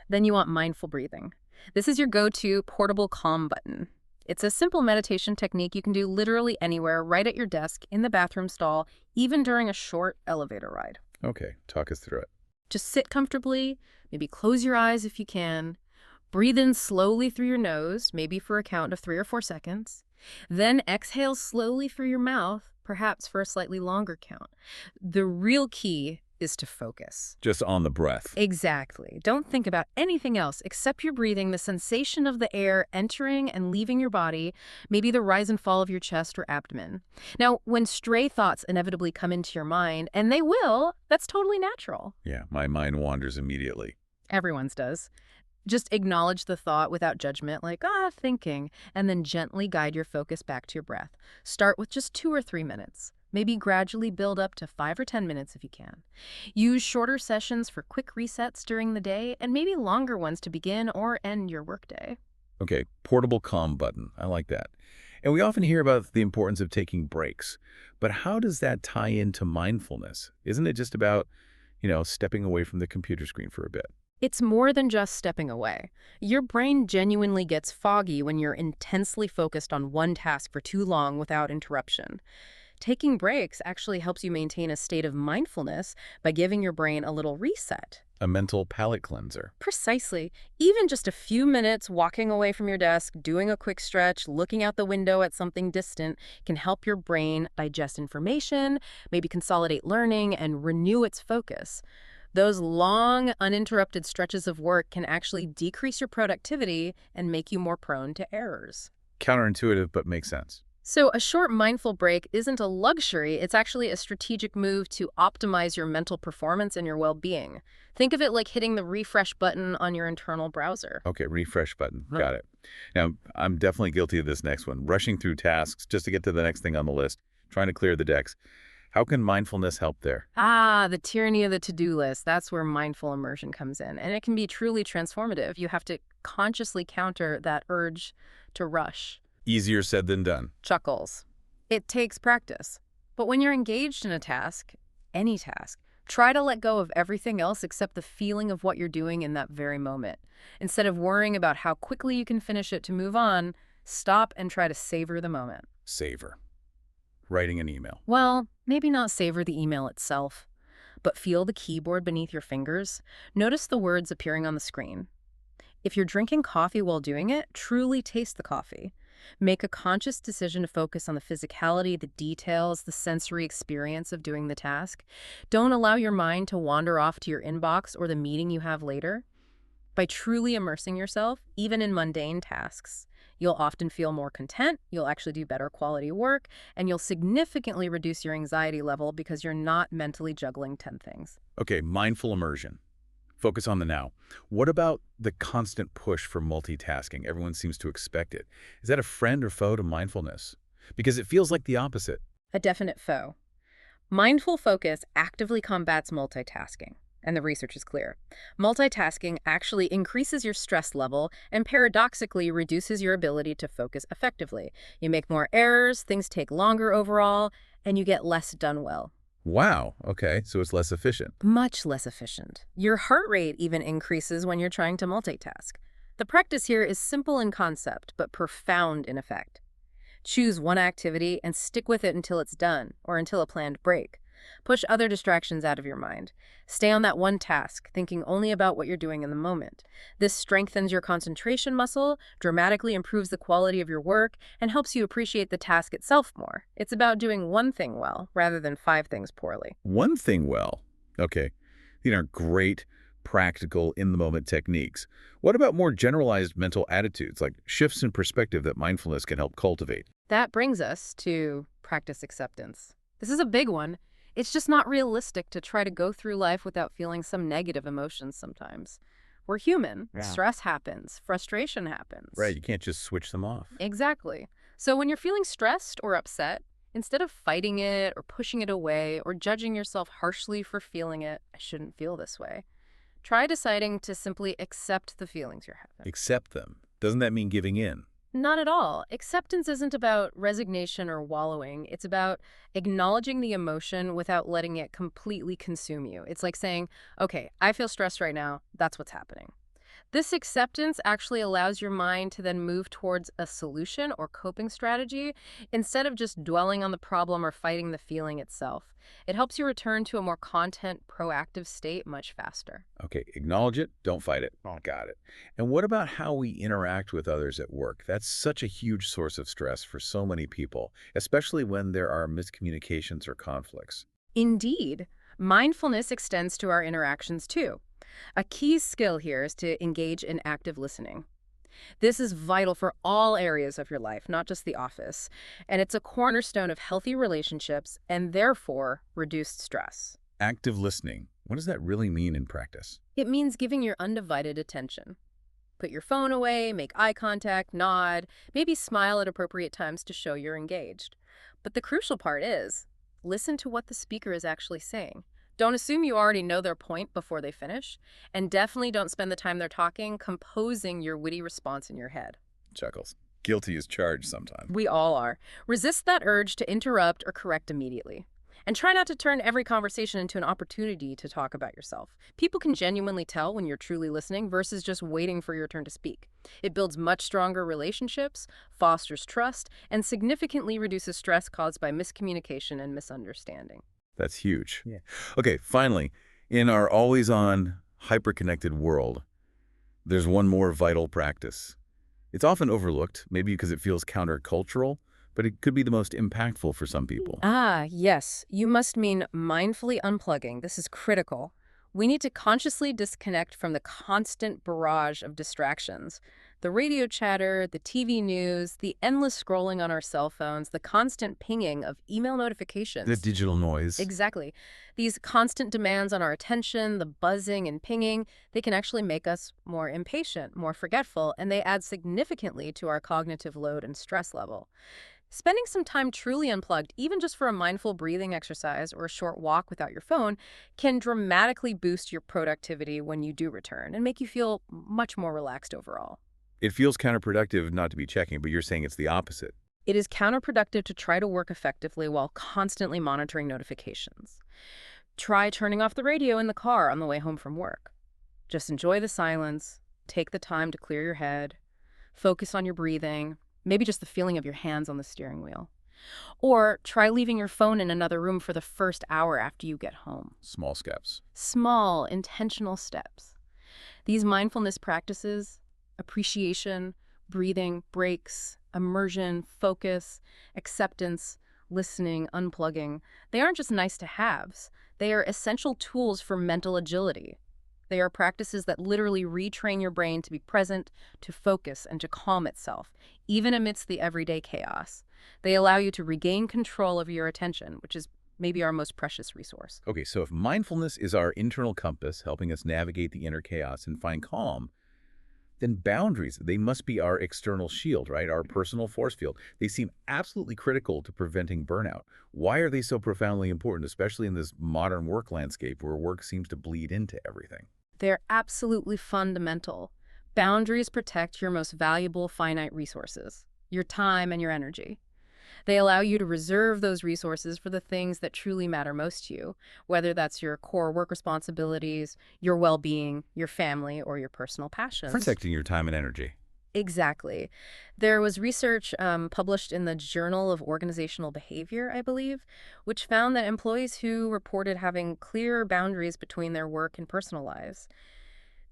Then you want mindful breathing. This is your go-to portable calm button. It's a simple meditation technique you can do literally anywhere, right at your desk, in the bathroom stall, even during a short elevator ride. Okay, talk us through it. Just sit comfortably, maybe close your eyes if you can. Breathe in slowly through your nose, maybe for a count of 3 or 4 seconds. Then exhale slowly through your mouth, perhaps for a slightly longer count. The real key is to focus. Just on the breath. Exactly. Don't think about anything else except your breathing, the sensation of the air entering and leaving your body, maybe the rise and fall of your chest or abdomen. Now, when stray thoughts inevitably come into your mind, and they will, that's totally natural. Yeah, my mind wanders immediately. Everyone's does. Just acknowledge the thought without judgment, like, thinking, and then gently guide your focus back to your breath. Start with just 2 or 3 minutes. Maybe gradually build up to 5 or 10 minutes if you can. Use shorter sessions for quick resets during the day, and maybe longer ones to begin or end your workday. Okay, portable calm button. I like that. And we often hear about the importance of taking breaks. But how does that tie into mindfulness? Isn't it just about, stepping away from the computer screen for a bit? It's more than just stepping away. Your brain genuinely gets foggy when you're intensely focused on one task for too long without interruption. Taking breaks actually helps you maintain a state of mindfulness by giving your brain a little reset. A mental palate cleanser. Precisely. Even just a few minutes walking away from your desk, doing a quick stretch, looking out the window at something distant can help your brain digest information, maybe consolidate learning, and renew its focus. Those long, uninterrupted stretches of work can actually decrease your productivity and make you more prone to errors. Counterintuitive, but makes sense. So a short mindful break isn't a luxury, it's actually a strategic move to optimize your mental performance and your well-being. Think of it like hitting the refresh button on your internal browser. Okay, refresh button. Got it. Now, I'm definitely guilty of this next one. Rushing through tasks just to get to the next thing on the list, trying to clear the decks. How can mindfulness help there? The tyranny of the to-do list. That's where mindful immersion comes in. And it can be truly transformative. You have to consciously counter that urge to rush. Easier said than done. Chuckles. It takes practice. But when you're engaged in a task, any task, try to let go of everything else except the feeling of what you're doing in that very moment. Instead of worrying about how quickly you can finish it to move on, stop and try to savor the moment. Savor. Writing an email. Well, maybe not savor the email itself, but feel the keyboard beneath your fingers. Notice the words appearing on the screen. If you're drinking coffee while doing it, truly taste the coffee. Make a conscious decision to focus on the physicality, the details, the sensory experience of doing the task. Don't allow your mind to wander off to your inbox or the meeting you have later. By truly immersing yourself, even in mundane tasks, you'll often feel more content, you'll actually do better quality work, and you'll significantly reduce your anxiety level because you're not mentally juggling 10 things. Okay, mindful immersion. Focus on the now. What about the constant push for multitasking? Everyone seems to expect it. Is that a friend or foe to mindfulness? Because it feels like the opposite. A definite foe. Mindful focus actively combats multitasking, and the research is clear. Multitasking actually increases your stress level and paradoxically reduces your ability to focus effectively. You make more errors, things take longer overall, and you get less done well. Wow, okay, so it's less efficient. Much less efficient. Your heart rate even increases when you're trying to multitask. The practice here is simple in concept, but profound in effect. Choose one activity and stick with it until it's done, or until a planned break. Push other distractions out of your mind. Stay on that one task, thinking only about what you're doing in the moment. This strengthens your concentration muscle, dramatically improves the quality of your work, and helps you appreciate the task itself more. It's about doing one thing well, rather than 5 things poorly. One thing well. Okay, these are great practical, in-the-moment techniques. What about more generalized mental attitudes, like shifts in perspective that mindfulness can help cultivate? That brings us to practice acceptance. This is a big one. It's just not realistic to try to go through life without feeling some negative emotions sometimes. We're human. Yeah. Stress happens. Frustration happens. Right, you can't just switch them off. Exactly. So when you're feeling stressed or upset, instead of fighting it or pushing it away or judging yourself harshly for feeling it, I shouldn't feel this way. Try deciding to simply accept the feelings you're having. Accept them. Doesn't that mean giving in? Not at all. Acceptance isn't about resignation or wallowing. It's about acknowledging the emotion without letting it completely consume you. It's like saying, okay, I feel stressed right now. That's what's happening. This acceptance actually allows your mind to then move towards a solution or coping strategy instead of just dwelling on the problem or fighting the feeling itself. It helps you return to a more content, proactive state much faster. Okay, acknowledge it, don't fight it. Oh, got it. And what about how we interact with others at work? That's such a huge source of stress for so many people, especially when there are miscommunications or conflicts. Indeed, mindfulness extends to our interactions too. A key skill here is to engage in active listening. This is vital for all areas of your life, not just the office, and it's a cornerstone of healthy relationships and therefore reduced stress. Active listening. What does that really mean in practice? It means giving your undivided attention. Put your phone away, make eye contact, nod, maybe smile at appropriate times to show you're engaged. But the crucial part is, listen to what the speaker is actually saying. Don't assume you already know their point before they finish, and definitely don't spend the time they're talking composing your witty response in your head. Chuckles. Guilty as charged sometimes. We all are. Resist that urge to interrupt or correct immediately. And try not to turn every conversation into an opportunity to talk about yourself. People can genuinely tell when you're truly listening versus just waiting for your turn to speak. It builds much stronger relationships, fosters trust, and significantly reduces stress caused by miscommunication and misunderstanding. That's huge. Yeah. Okay, finally, in our always-on, hyper-connected world, there's one more vital practice. It's often overlooked, maybe because it feels countercultural, but it could be the most impactful for some people. Ah, yes. You must mean mindfully unplugging. This is critical. We need to consciously disconnect from the constant barrage of distractions. The radio chatter, the TV news, the endless scrolling on our cell phones, the constant pinging of email notifications. The digital noise. Exactly. These constant demands on our attention, the buzzing and pinging, they can actually make us more impatient, more forgetful, and they add significantly to our cognitive load and stress level. Spending some time truly unplugged, even just for a mindful breathing exercise or a short walk without your phone, can dramatically boost your productivity when you do return and make you feel much more relaxed overall. It feels counterproductive not to be checking, but you're saying it's the opposite. It is counterproductive to try to work effectively while constantly monitoring notifications. Try turning off the radio in the car on the way home from work. Just enjoy the silence, take the time to clear your head, focus on your breathing, maybe just the feeling of your hands on the steering wheel. Or try leaving your phone in another room for the first hour after you get home. Small steps. Small, intentional steps. These mindfulness practices, appreciation, breathing, breaks, immersion, focus, acceptance, listening, unplugging, they aren't just nice-to-haves. They are essential tools for mental agility. They are practices that literally retrain your brain to be present, to focus, and to calm itself, even amidst the everyday chaos. They allow you to regain control of your attention, which is maybe our most precious resource. Okay, so if mindfulness is our internal compass, helping us navigate the inner chaos and find calm, then boundaries, they must be our external shield, right? Our personal force field. They seem absolutely critical to preventing burnout. Why are they so profoundly important, especially in this modern work landscape where work seems to bleed into everything? They're absolutely fundamental. Boundaries protect your most valuable finite resources, your time and your energy. They allow you to reserve those resources for the things that truly matter most to you, whether that's your core work responsibilities, your well-being, your family, or your personal passions. Protecting your time and energy. Exactly. There was research published in the Journal of Organizational Behavior, I believe, which found that employees who reported having clearer boundaries between their work and personal lives,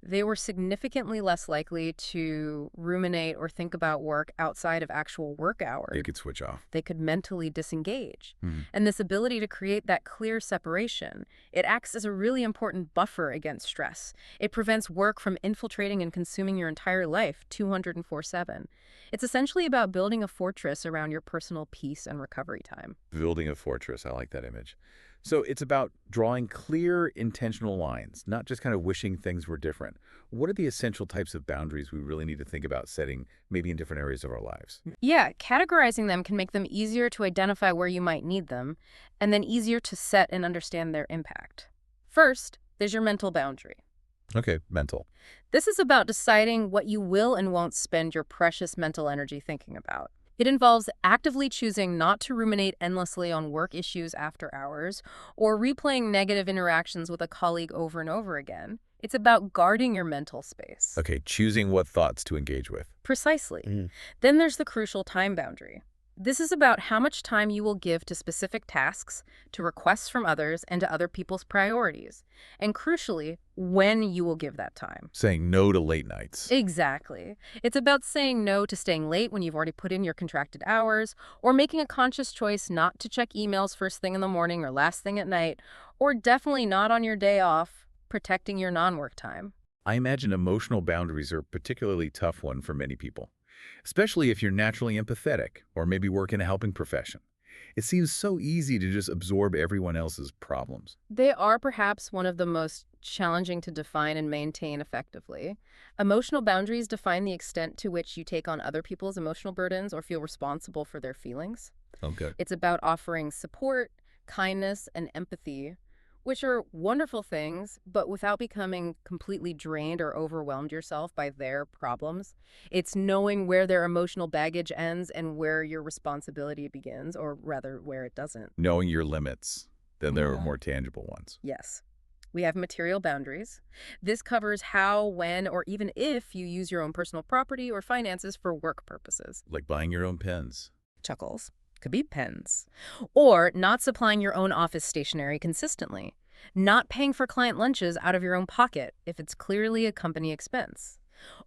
They were significantly less likely to ruminate or think about work outside of actual work They hours. could switch off. They could mentally disengage. Hmm. And this ability to create that clear separation, it acts as a really important buffer against stress. It prevents work from infiltrating and consuming your entire life 204/7. It's essentially about building a fortress around your personal peace and recovery time. Building a fortress. I like that image. So it's about drawing clear, intentional lines, not just kind of wishing things were different. What are the essential types of boundaries we really need to think about setting, maybe in different areas of our lives? Yeah, categorizing them can make them easier to identify where you might need them, and then easier to set and understand their impact. First, there's your mental boundary. Okay, mental. This is about deciding what you will and won't spend your precious mental energy thinking about. It involves actively choosing not to ruminate endlessly on work issues after hours or replaying negative interactions with a colleague over and over again. It's about guarding your mental space. Okay, choosing what thoughts to engage with. Precisely. Mhm. Then there's the crucial time boundary. This is about how much time you will give to specific tasks, to requests from others, and to other people's priorities. And crucially, when you will give that time. Saying no to late nights. Exactly. It's about saying no to staying late when you've already put in your contracted hours, or making a conscious choice not to check emails first thing in the morning or last thing at night, or definitely not on your day off, protecting your non-work time. I imagine emotional boundaries are a particularly tough one for many people, especially if you're naturally empathetic or maybe work in a helping profession. It seems so easy to just absorb everyone else's problems. They are perhaps one of the most challenging to define and maintain effectively. Emotional boundaries define the extent to which you take on other people's emotional burdens or feel responsible for their feelings. Okay. It's about offering support, kindness, and empathy, which are wonderful things, but without becoming completely drained or overwhelmed yourself by their problems. It's knowing where their emotional baggage ends and where your responsibility begins, or rather, where it doesn't. Knowing your limits, then there are Yeah. more tangible ones. Yes. We have material boundaries. This covers how, when, or even if you use your own personal property or finances for work purposes. Like buying your own pens. Chuckles. Could be pens. Or not supplying your own office stationery consistently. Not paying for client lunches out of your own pocket if it's clearly a company expense.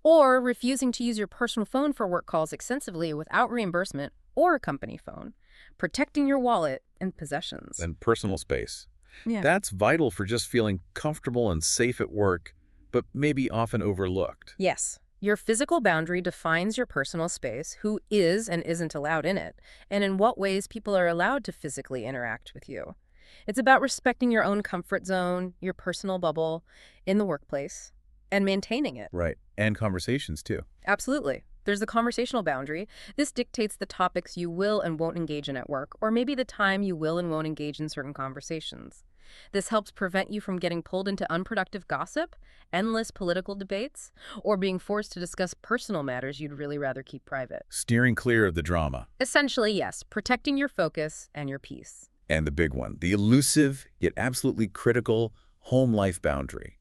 Or refusing to use your personal phone for work calls extensively without reimbursement or a company phone. Protecting your wallet and possessions. And personal space. Yeah. That's vital for just feeling comfortable and safe at work, but maybe often overlooked. Yes. Your physical boundary defines your personal space, who is and isn't allowed in it, and in what ways people are allowed to physically interact with you. It's about respecting your own comfort zone, your personal bubble in the workplace, and maintaining it. Right. And conversations, too. Absolutely. There's the conversational boundary. This dictates the topics you will and won't engage in at work, or maybe the time you will and won't engage in certain conversations. This helps prevent you from getting pulled into unproductive gossip, endless political debates, or being forced to discuss personal matters you'd really rather keep private. Steering clear of the drama. Essentially, yes, protecting your focus and your peace. And the big one, the elusive yet absolutely critical home life boundary.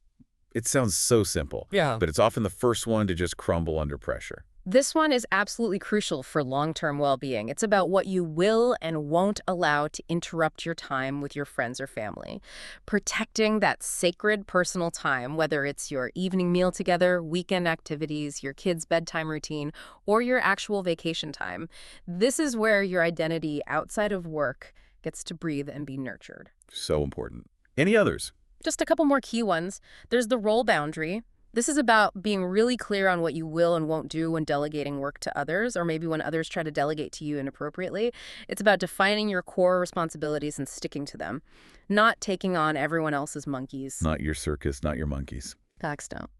It sounds so simple, Yeah. but it's often the first one to just crumble under pressure. This one is absolutely crucial for long-term well-being. It's about what you will and won't allow to interrupt your time with your friends or family. Protecting that sacred personal time, whether it's your evening meal together, weekend activities, your kids' bedtime routine, or your actual vacation time. This is where your identity outside of work gets to breathe and be nurtured. So important. Any others? Just a couple more key ones. There's the role boundary. This is about being really clear on what you will and won't do when delegating work to others, or maybe when others try to delegate to you inappropriately. It's about defining your core responsibilities and sticking to them, not taking on everyone else's monkeys. Not your circus, not your monkeys. Facts don't.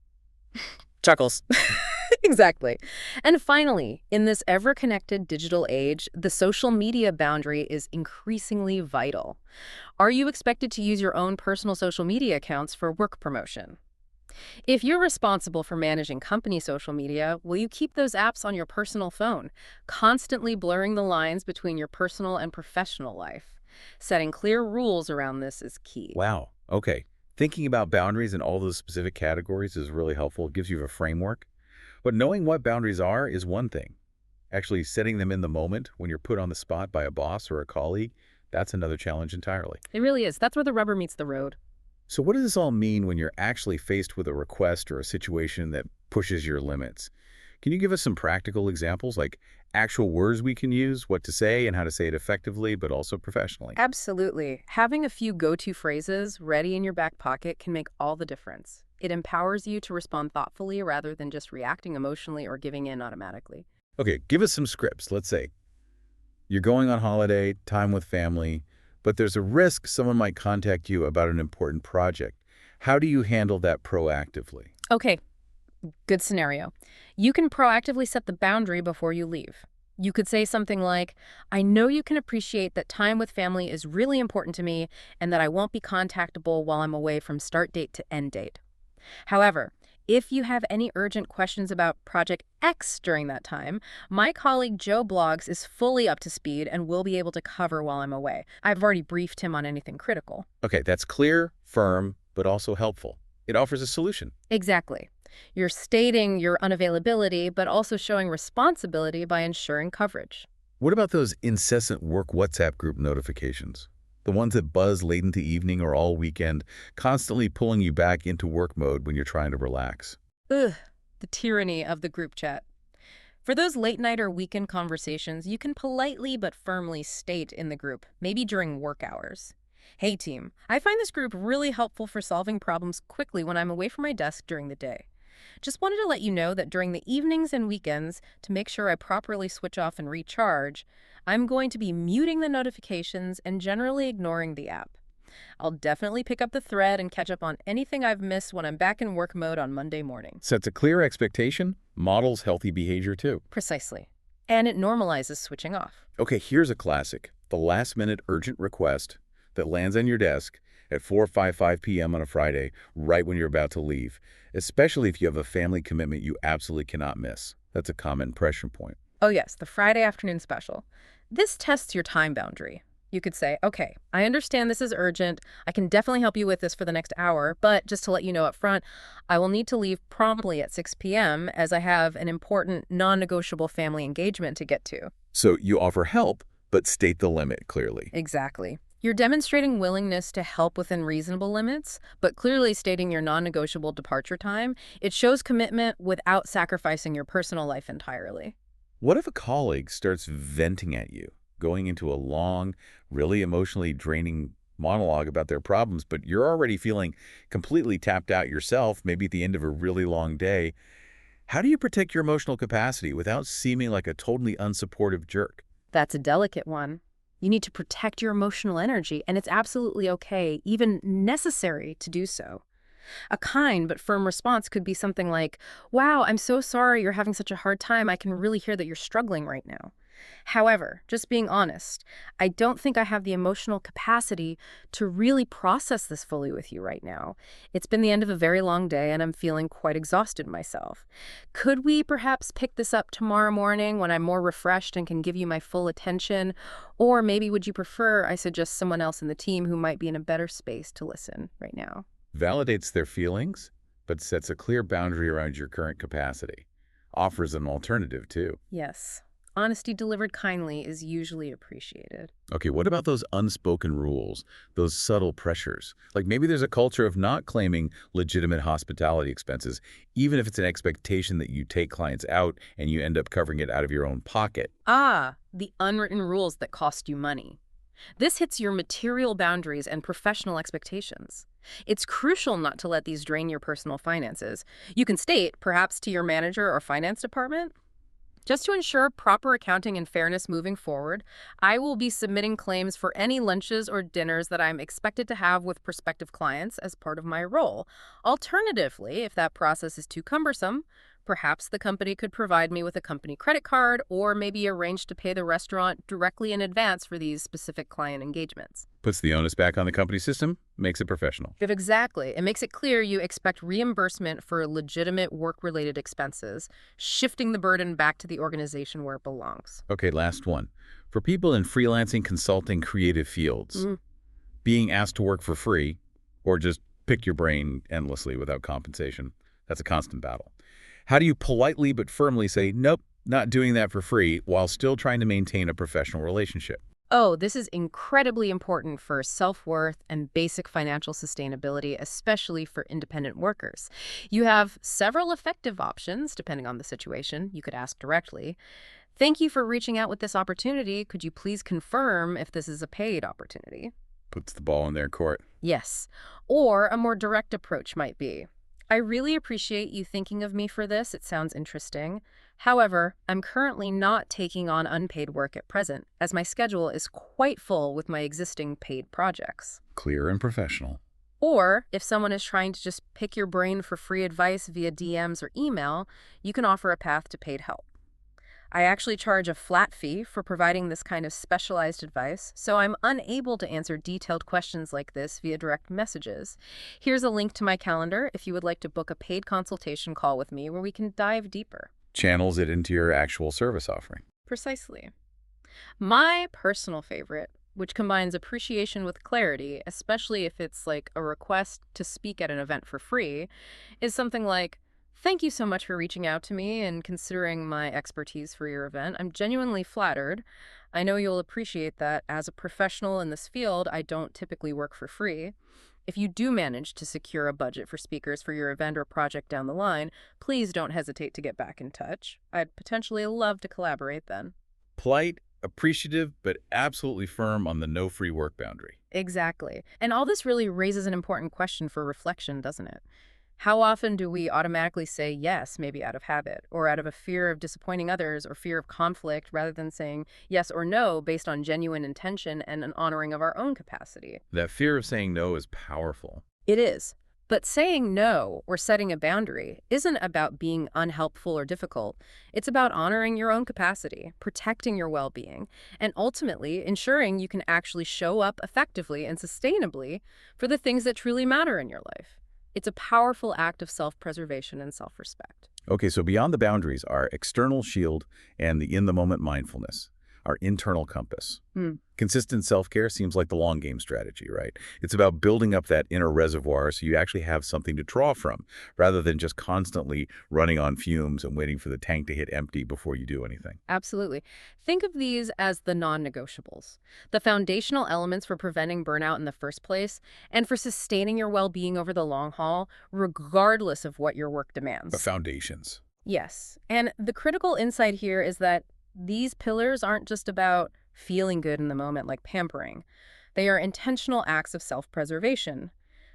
Chuckles. Exactly. And finally, in this ever-connected digital age, the social media boundary is increasingly vital. Are you expected to use your own personal social media accounts for work promotion? If you're responsible for managing company social media, will you keep those apps on your personal phone, constantly blurring the lines between your personal and professional life? Setting clear rules around this is key. Wow. Okay. Thinking about boundaries in all those specific categories is really helpful. It gives you a framework. But knowing what boundaries are is one thing. Actually setting them in the moment when you're put on the spot by a boss or a colleague, that's another challenge entirely. It really is. That's where the rubber meets the road. So what does this all mean when you're actually faced with a request or a situation that pushes your limits? Can you give us some practical examples, like actual words we can use, what to say, and how to say it effectively, but also professionally? Absolutely. Having a few go-to phrases ready in your back pocket can make all the difference. It empowers you to respond thoughtfully rather than just reacting emotionally or giving in automatically. Okay, give us some scripts. Let's say you're going on holiday, time with family, but there's a risk someone might contact you about an important project. How do you handle that proactively? Okay, good scenario. You can proactively set the boundary before you leave. You could say something like, I know you can appreciate that time with family is really important to me and that I won't be contactable while I'm away from start date to end date. However, if you have any urgent questions about Project X during that time, my colleague Joe Blogs is fully up to speed and will be able to cover while I'm away. I've already briefed him on anything critical. Okay, that's clear, firm, but also helpful. It offers a solution. Exactly. You're stating your unavailability, but also showing responsibility by ensuring coverage. What about those incessant work WhatsApp group notifications? The ones that buzz late into evening or all weekend, constantly pulling you back into work mode when you're trying to relax. Ugh, the tyranny of the group chat. For those late night or weekend conversations, you can politely but firmly state in the group, maybe during work hours. Hey team, I find this group really helpful for solving problems quickly when I'm away from my desk during the day. Just wanted to let you know that during the evenings and weekends, to make sure I properly switch off and recharge, I'm going to be muting the notifications and generally ignoring the app. I'll definitely pick up the thread and catch up on anything I've missed when I'm back in work mode on Monday morning. Sets a clear expectation, models healthy behavior too. Precisely. And it normalizes switching off. Okay, here's a classic. The last-minute urgent request that lands on your desk at 4:55 p.m. on a Friday, right when you're about to leave, especially if you have a family commitment you absolutely cannot miss. That's a common pressure point. Oh yes, the Friday afternoon special. This tests your time boundary. You could say, okay, I understand this is urgent. I can definitely help you with this for the next hour, but just to let you know up front, I will need to leave promptly at 6 p.m. as I have an important non-negotiable family engagement to get to. So you offer help, but state the limit clearly. Exactly. You're demonstrating willingness to help within reasonable limits, but clearly stating your non-negotiable departure time. It shows commitment without sacrificing your personal life entirely. What if a colleague starts venting at you, going into a long, really emotionally draining monologue about their problems, but you're already feeling completely tapped out yourself, maybe at the end of a really long day? How do you protect your emotional capacity without seeming like a totally unsupportive jerk? That's a delicate one. You need to protect your emotional energy, and it's absolutely okay, even necessary, to do so. A kind but firm response could be something like, wow, I'm so sorry you're having such a hard time. I can really hear that you're struggling right now. However, just being honest, I don't think I have the emotional capacity to really process this fully with you right now. It's been the end of a very long day and I'm feeling quite exhausted myself. Could we perhaps pick this up tomorrow morning when I'm more refreshed and can give you my full attention? Or maybe would you prefer I suggest someone else in the team who might be in a better space to listen right now? Validates their feelings, but sets a clear boundary around your current capacity. Offers an alternative, too. Yes. Honesty delivered kindly is usually appreciated. Okay, what about those unspoken rules, those subtle pressures? Like maybe there's a culture of not claiming legitimate hospitality expenses, even if it's an expectation that you take clients out and you end up covering it out of your own pocket. Ah, the unwritten rules that cost you money. This hits your material boundaries and professional expectations. It's crucial not to let these drain your personal finances. You can state, perhaps to your manager or finance department, just to ensure proper accounting and fairness moving forward, I will be submitting claims for any lunches or dinners that I'm expected to have with prospective clients as part of my role. Alternatively, if that process is too cumbersome, perhaps the company could provide me with a company credit card or maybe arrange to pay the restaurant directly in advance for these specific client engagements. Puts the onus back on the company system, makes it professional. If exactly. It makes it clear you expect reimbursement for legitimate work-related expenses, shifting the burden back to the organization where it belongs. Okay, last one. For people in freelancing, consulting, creative fields, being asked to work for free or just pick your brain endlessly without compensation, that's a constant battle. How do you politely but firmly say, nope, not doing that for free, while still trying to maintain a professional relationship? Oh, this is incredibly important for self-worth and basic financial sustainability, especially for independent workers. You have several effective options, depending on the situation. You could ask directly, "Thank you for reaching out with this opportunity. Could you please confirm if this is a paid opportunity?" Puts the ball in their court. Yes. Or a more direct approach might be, "I really appreciate you thinking of me for this. It sounds interesting. However, I'm currently not taking on unpaid work at present, as my schedule is quite full with my existing paid projects." Clear and professional. Or if someone is trying to just pick your brain for free advice via DMs or email, you can offer a path to paid help. "I actually charge a flat fee for providing this kind of specialized advice, so I'm unable to answer detailed questions like this via direct messages. Here's a link to my calendar if you would like to book a paid consultation call with me where we can dive deeper." Channels it into your actual service offering. Precisely. My personal favorite, which combines appreciation with clarity, especially if it's like a request to speak at an event for free, is something like, "Thank you so much for reaching out to me and considering my expertise for your event. I'm genuinely flattered. I know you'll appreciate that as a professional in this field, I don't typically work for free. If you do manage to secure a budget for speakers for your event or project down the line, please don't hesitate to get back in touch. I'd potentially love to collaborate then." Polite, appreciative, but absolutely firm on the no free work boundary. Exactly. And all this really raises an important question for reflection, doesn't it? How often do we automatically say yes, maybe out of habit, or out of a fear of disappointing others or fear of conflict, rather than saying yes or no based on genuine intention and an honoring of our own capacity? That fear of saying no is powerful. It is. But saying no or setting a boundary isn't about being unhelpful or difficult. It's about honoring your own capacity, protecting your well-being, and ultimately ensuring you can actually show up effectively and sustainably for the things that truly matter in your life. It's a powerful act of self-preservation and self-respect. Okay, so beyond the boundaries are external shield and the in-the-moment mindfulness, our internal compass. Consistent self-care seems like the long game strategy, right? It's about building up that inner reservoir so you actually have something to draw from, rather than just constantly running on fumes and waiting for the tank to hit empty before you do anything. Absolutely. Think of these as the non-negotiables, the foundational elements for preventing burnout in the first place and for sustaining your well-being over the long haul, regardless of what your work The demands. foundations. Yes. And the critical insight here is that these pillars aren't just about feeling good in the moment like pampering. They are intentional acts of self-preservation.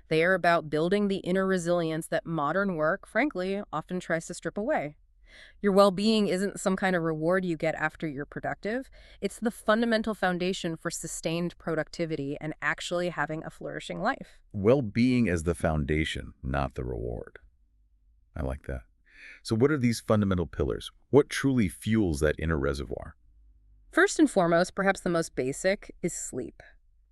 They are about building the inner resilience that modern work, frankly, often tries to strip away. Your well-being isn't some kind of reward you get after you're productive. It's the fundamental foundation for sustained productivity and actually having a flourishing life. Well-being as the foundation, not the reward. I like that. So what are these fundamental pillars? What truly fuels that inner reservoir? First and foremost, perhaps the most basic, is sleep.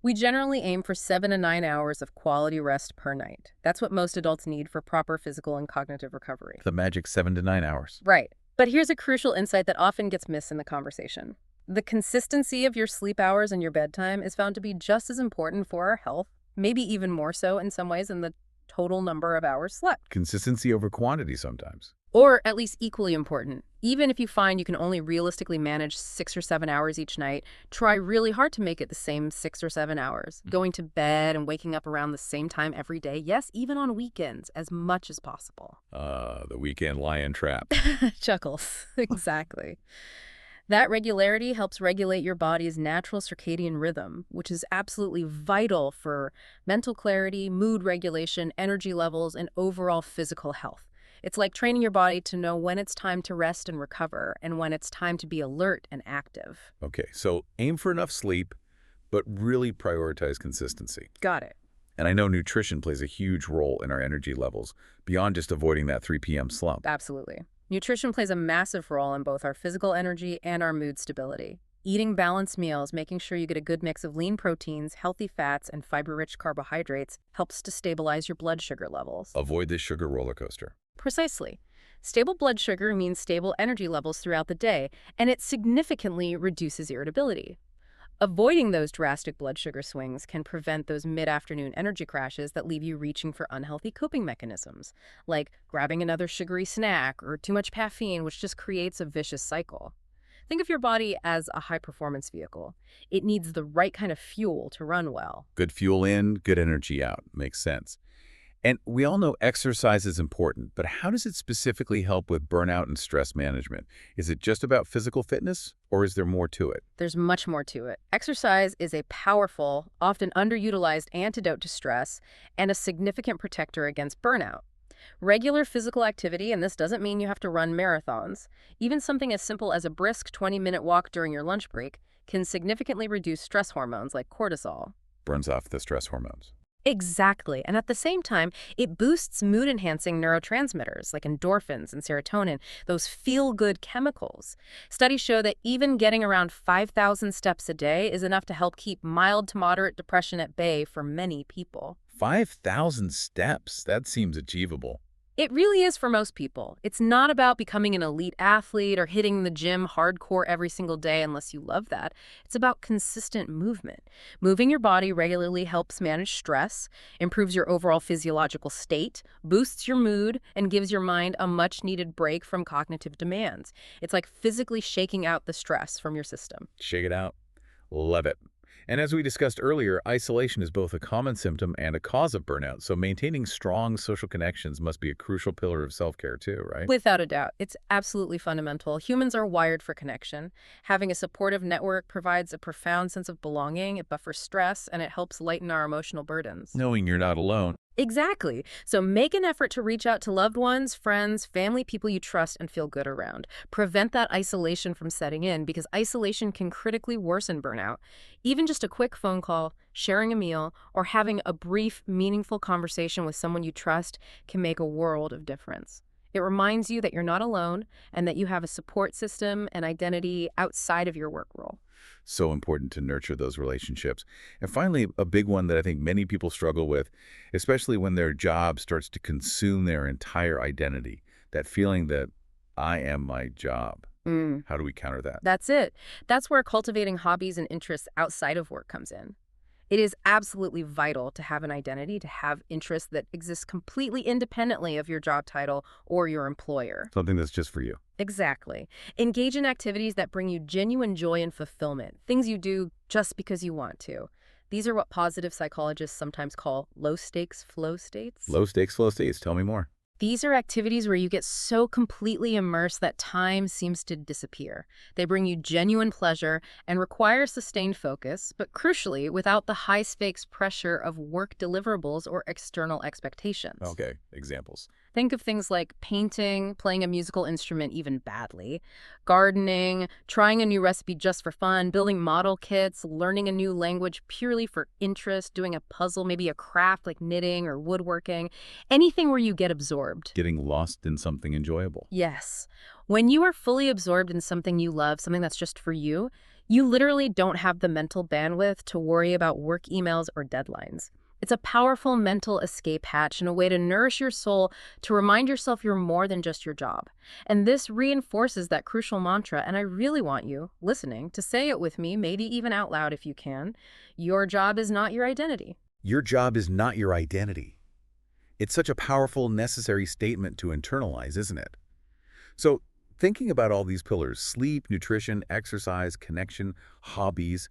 We generally aim for 7 to 9 hours of quality rest per night. That's what most adults need for proper physical and cognitive recovery. The magic 7 to 9 hours. Right. But here's a crucial insight that often gets missed in the conversation. The consistency of your sleep hours and your bedtime is found to be just as important for our health, maybe even more so in some ways than the total number of hours slept. Consistency over quantity sometimes. Or at least equally important. Even if you find you can only realistically manage 6 or 7 hours each night, try really hard to make it the same 6 or 7 hours. Going to bed and waking up around the same time every day, yes, even on weekends, as much as possible. The weekend lion trap. Chuckles. Exactly. That regularity helps regulate your body's natural circadian rhythm, which is absolutely vital for mental clarity, mood regulation, energy levels, and overall physical health. It's like training your body to know when it's time to rest and recover and when it's time to be alert and active. Okay, so aim for enough sleep, but really prioritize consistency. Got it. And I know nutrition plays a huge role in our energy levels, beyond just avoiding that 3 p.m. slump. Absolutely. Nutrition plays a massive role in both our physical energy and our mood stability. Eating balanced meals, making sure you get a good mix of lean proteins, healthy fats, and fiber-rich carbohydrates helps to stabilize your blood sugar levels. Avoid this sugar roller coaster. Precisely. Stable blood sugar means stable energy levels throughout the day, and it significantly reduces irritability. Avoiding those drastic blood sugar swings can prevent those mid-afternoon energy crashes that leave you reaching for unhealthy coping mechanisms, like grabbing another sugary snack or too much caffeine, which just creates a vicious cycle. Think of your body as a high-performance vehicle. It needs the right kind of fuel to run well. Good fuel in, good energy out. Makes sense. And we all know exercise is important, but how does it specifically help with burnout and stress management? Is it just about physical fitness, or is there more to it? There's much more to it. Exercise is a powerful, often underutilized antidote to stress and a significant protector against burnout. Regular physical activity, and this doesn't mean you have to run marathons, even something as simple as a brisk 20-minute walk during your lunch break can significantly reduce stress hormones like cortisol. Burns off the stress hormones. Exactly. And at the same time, it boosts mood-enhancing neurotransmitters like endorphins and serotonin, those feel-good chemicals. Studies show that even getting around 5,000 steps a day is enough to help keep mild to moderate depression at bay for many people. 5,000 steps. That seems achievable. It really is for most people. It's not about becoming an elite athlete or hitting the gym hardcore every single day unless you love that. It's about consistent movement. Moving your body regularly helps manage stress, improves your overall physiological state, boosts your mood, and gives your mind a much-needed break from cognitive demands. It's like physically shaking out the stress from your system. Shake it out. Love it. And as we discussed earlier, isolation is both a common symptom and a cause of burnout, so maintaining strong social connections must be a crucial pillar of self-care too, right? Without a doubt, it's absolutely fundamental. Humans are wired for connection. Having a supportive network provides a profound sense of belonging, it buffers stress, and it helps lighten our emotional burdens. Knowing you're not alone. Exactly. So make an effort to reach out to loved ones, friends, family, people you trust and feel good around. Prevent that isolation from setting in because isolation can critically worsen burnout. Even just a quick phone call, sharing a meal, or having a brief, meaningful conversation with someone you trust can make a world of difference. It reminds you that you're not alone and that you have a support system and identity outside of your work role. So important to nurture those relationships. And finally, a big one that I think many people struggle with, especially when their job starts to consume their entire identity, that feeling that I am my job. How do we counter that? That's it. That's where cultivating hobbies and interests outside of work comes in. It is absolutely vital to have an identity, to have interests that exist completely independently of your job title or your employer. Something that's just for you. Exactly. Engage in activities that bring you genuine joy and fulfillment, things you do just because you want to. These are what positive psychologists sometimes call low-stakes flow states. Low-stakes flow states. Tell me more. These are activities where you get so completely immersed that time seems to disappear. They bring you genuine pleasure and require sustained focus, but crucially, without the high-stakes pressure of work deliverables or external expectations. Okay, examples. Think of things like painting, playing a musical instrument even badly, gardening, trying a new recipe just for fun, building model kits, learning a new language purely for interest, doing a puzzle, maybe a craft like knitting or woodworking, anything where you get absorbed. Getting lost in something enjoyable. Yes. When you are fully absorbed in something you love, something that's just for you literally don't have the mental bandwidth to worry about work emails or deadlines. It's a powerful mental escape hatch and a way to nourish your soul, to remind yourself you're more than just your job. And this reinforces that crucial mantra, and I really want you, listening, to say it with me, maybe even out loud if you can. Your job is not your identity. Your job is not your identity. It's such a powerful, necessary statement to internalize, isn't it? So, thinking about all these pillars, sleep, nutrition, exercise, connection, hobbies,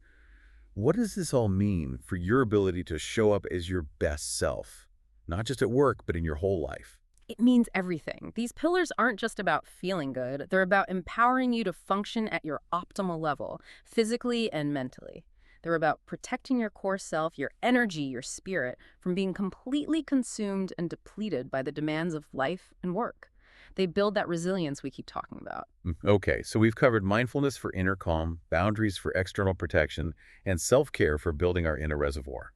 what does this all mean for your ability to show up as your best self? Not just at work, but in your whole life. It means everything. These pillars aren't just about feeling good. They're about empowering you to function at your optimal level, physically and mentally. They're about protecting your core self, your energy, your spirit, from being completely consumed and depleted by the demands of life and work. They build that resilience we keep talking about. Okay, so we've covered mindfulness for inner calm, boundaries for external protection, and self-care for building our inner reservoir.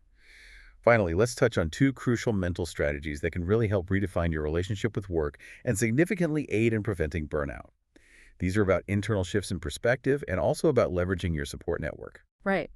Finally, let's touch on two crucial mental strategies that can really help redefine your relationship with work and significantly aid in preventing burnout. These are about internal shifts in perspective and also about leveraging your support network. Right.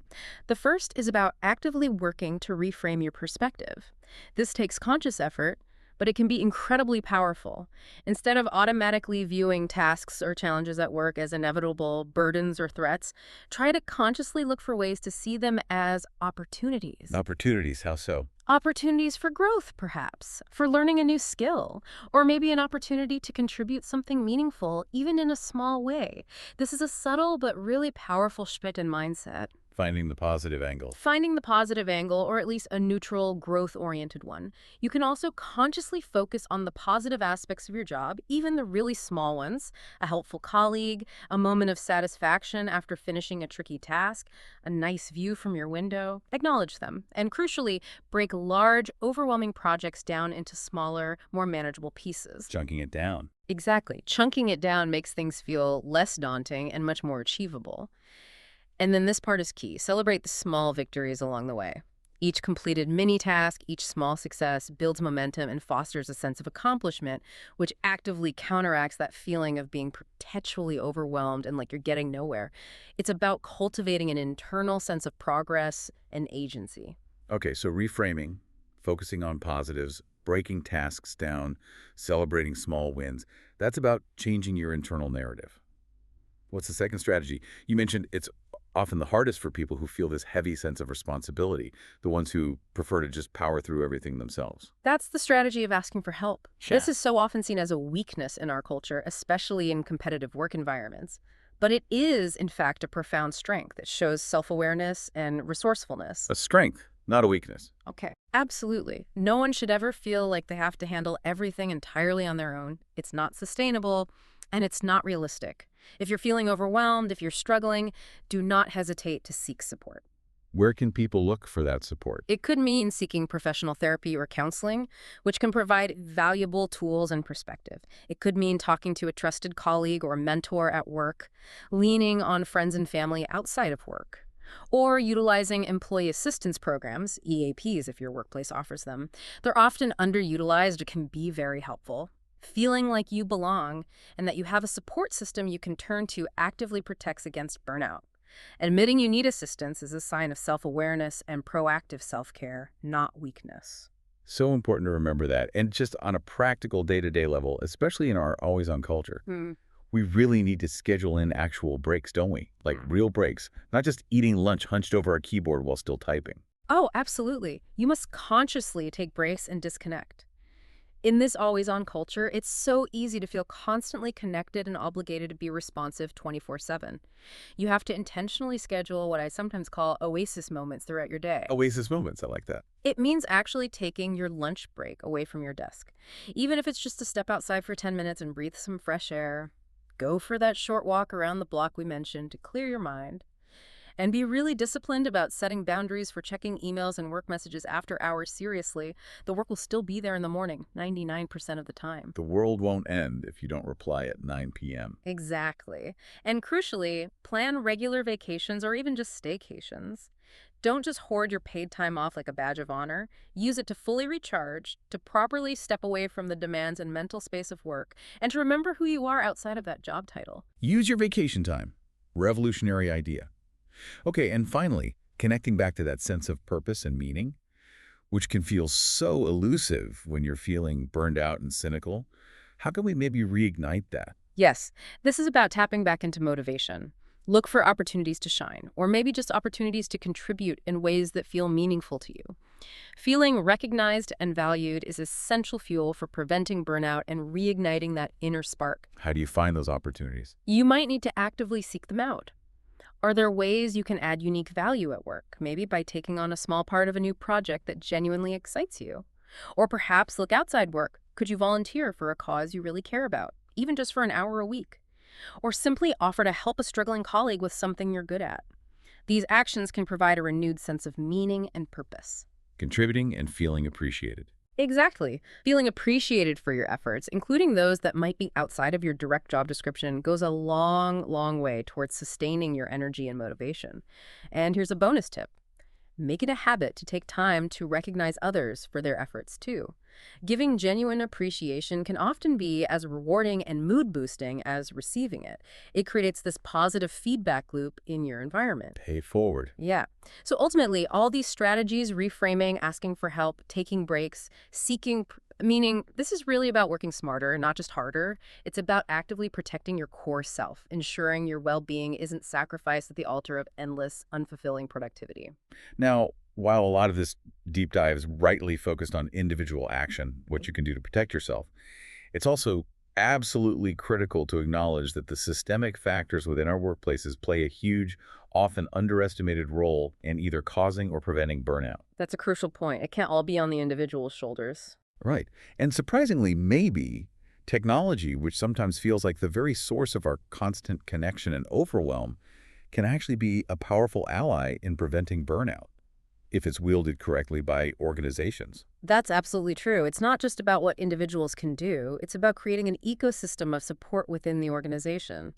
The first is about actively working to reframe your perspective. This takes conscious effort, but it can be incredibly powerful. Instead of automatically viewing tasks or challenges at work as inevitable burdens or threats, try to consciously look for ways to see them as opportunities. Opportunities, how so? Opportunities for growth, perhaps, for learning a new skill, or maybe an opportunity to contribute something meaningful, even in a small way. This is a subtle but really powerful shift in mindset. Finding the positive angle. Finding the positive angle, or at least a neutral, growth-oriented one. You can also consciously focus on the positive aspects of your job, even the really small ones. A helpful colleague, a moment of satisfaction after finishing a tricky task, a nice view from your window. Acknowledge them. And crucially, break large, overwhelming projects down into smaller, more manageable pieces. Chunking it down. Exactly. Chunking it down makes things feel less daunting and much more achievable. And then this part is key. Celebrate the small victories along the way. Each completed mini task, each small success builds momentum and fosters a sense of accomplishment, which actively counteracts that feeling of being perpetually overwhelmed and like you're getting nowhere. It's about cultivating an internal sense of progress and agency. Okay, so reframing, focusing on positives, breaking tasks down, celebrating small wins. That's about changing your internal narrative. What's the second strategy? You mentioned it's often the hardest for people who feel this heavy sense of responsibility, the ones who prefer to just power through everything themselves. That's the strategy of asking for help. Yeah. This is so often seen as a weakness in our culture, especially in competitive work environments. But it is, in fact, a profound strength. It shows self-awareness and resourcefulness. A strength, not a weakness. Okay. Absolutely. No one should ever feel like they have to handle everything entirely on their own. It's not sustainable, and it's not realistic. If you're feeling overwhelmed, if you're struggling, do not hesitate to seek support. Where can people look for that support? It could mean seeking professional therapy or counseling, which can provide valuable tools and perspective. It could mean talking to a trusted colleague or mentor at work, leaning on friends and family outside of work, or utilizing employee assistance programs, EAPs if your workplace offers them. They're often underutilized and can be very helpful. Feeling like you belong and that you have a support system you can turn to actively protects against burnout. Admitting you need assistance is a sign of self-awareness and proactive self-care, not weakness. So important to remember that. And just on a practical day-to-day level, especially in our always-on culture, we really need to schedule in actual breaks, don't we? Like real breaks, not just eating lunch hunched over our keyboard while still typing. Oh, absolutely. You must consciously take breaks and disconnect. In this always-on culture, it's so easy to feel constantly connected and obligated to be responsive 24/7. You have to intentionally schedule what I sometimes call oasis moments throughout your day. Oasis moments, I like that. It means actually taking your lunch break away from your desk. Even if it's just to step outside for 10 minutes and breathe some fresh air, go for that short walk around the block we mentioned to clear your mind. And be really disciplined about setting boundaries for checking emails and work messages after hours seriously. The work will still be there in the morning, 99% of the time. The world won't end if you don't reply at 9 p.m. Exactly. And crucially, plan regular vacations or even just staycations. Don't just hoard your paid time off like a badge of honor. Use it to fully recharge, to properly step away from the demands and mental space of work, and to remember who you are outside of that job title. Use your vacation time. Revolutionary idea. Okay, and finally, connecting back to that sense of purpose and meaning, which can feel so elusive when you're feeling burned out and cynical, how can we maybe reignite that? Yes, this is about tapping back into motivation. Look for opportunities to shine, or maybe just opportunities to contribute in ways that feel meaningful to you. Feeling recognized and valued is essential fuel for preventing burnout and reigniting that inner spark. How do you find those opportunities? You might need to actively seek them out. Are there ways you can add unique value at work, maybe by taking on a small part of a new project that genuinely excites you? Or perhaps look outside work. Could you volunteer for a cause you really care about, even just for an hour a week? Or simply offer to help a struggling colleague with something you're good at. These actions can provide a renewed sense of meaning and purpose. Contributing and feeling appreciated. Exactly. Feeling appreciated for your efforts, including those that might be outside of your direct job description, goes a long, long way towards sustaining your energy and motivation. And here's a bonus tip. Make it a habit to take time to recognize others for their efforts too. Giving genuine appreciation can often be as rewarding and mood-boosting as receiving it. It creates this positive feedback loop in your environment. Pay it forward. Yeah. So ultimately, all these strategies, reframing, asking for help, taking breaks, meaning this is really about working smarter, not just harder. It's about actively protecting your core self, ensuring your well-being isn't sacrificed at the altar of endless, unfulfilling productivity. Now, while a lot of this deep dive is rightly focused on individual action, what you can do to protect yourself, it's also absolutely critical to acknowledge that the systemic factors within our workplaces play a huge, often underestimated role in either causing or preventing burnout. That's a crucial point. It can't all be on the individual's shoulders. Right. And surprisingly, maybe technology, which sometimes feels like the very source of our constant connection and overwhelm, can actually be a powerful ally in preventing burnout if it's wielded correctly by organizations. That's absolutely true. It's not just about what individuals can do. It's about creating an ecosystem of support within the organization.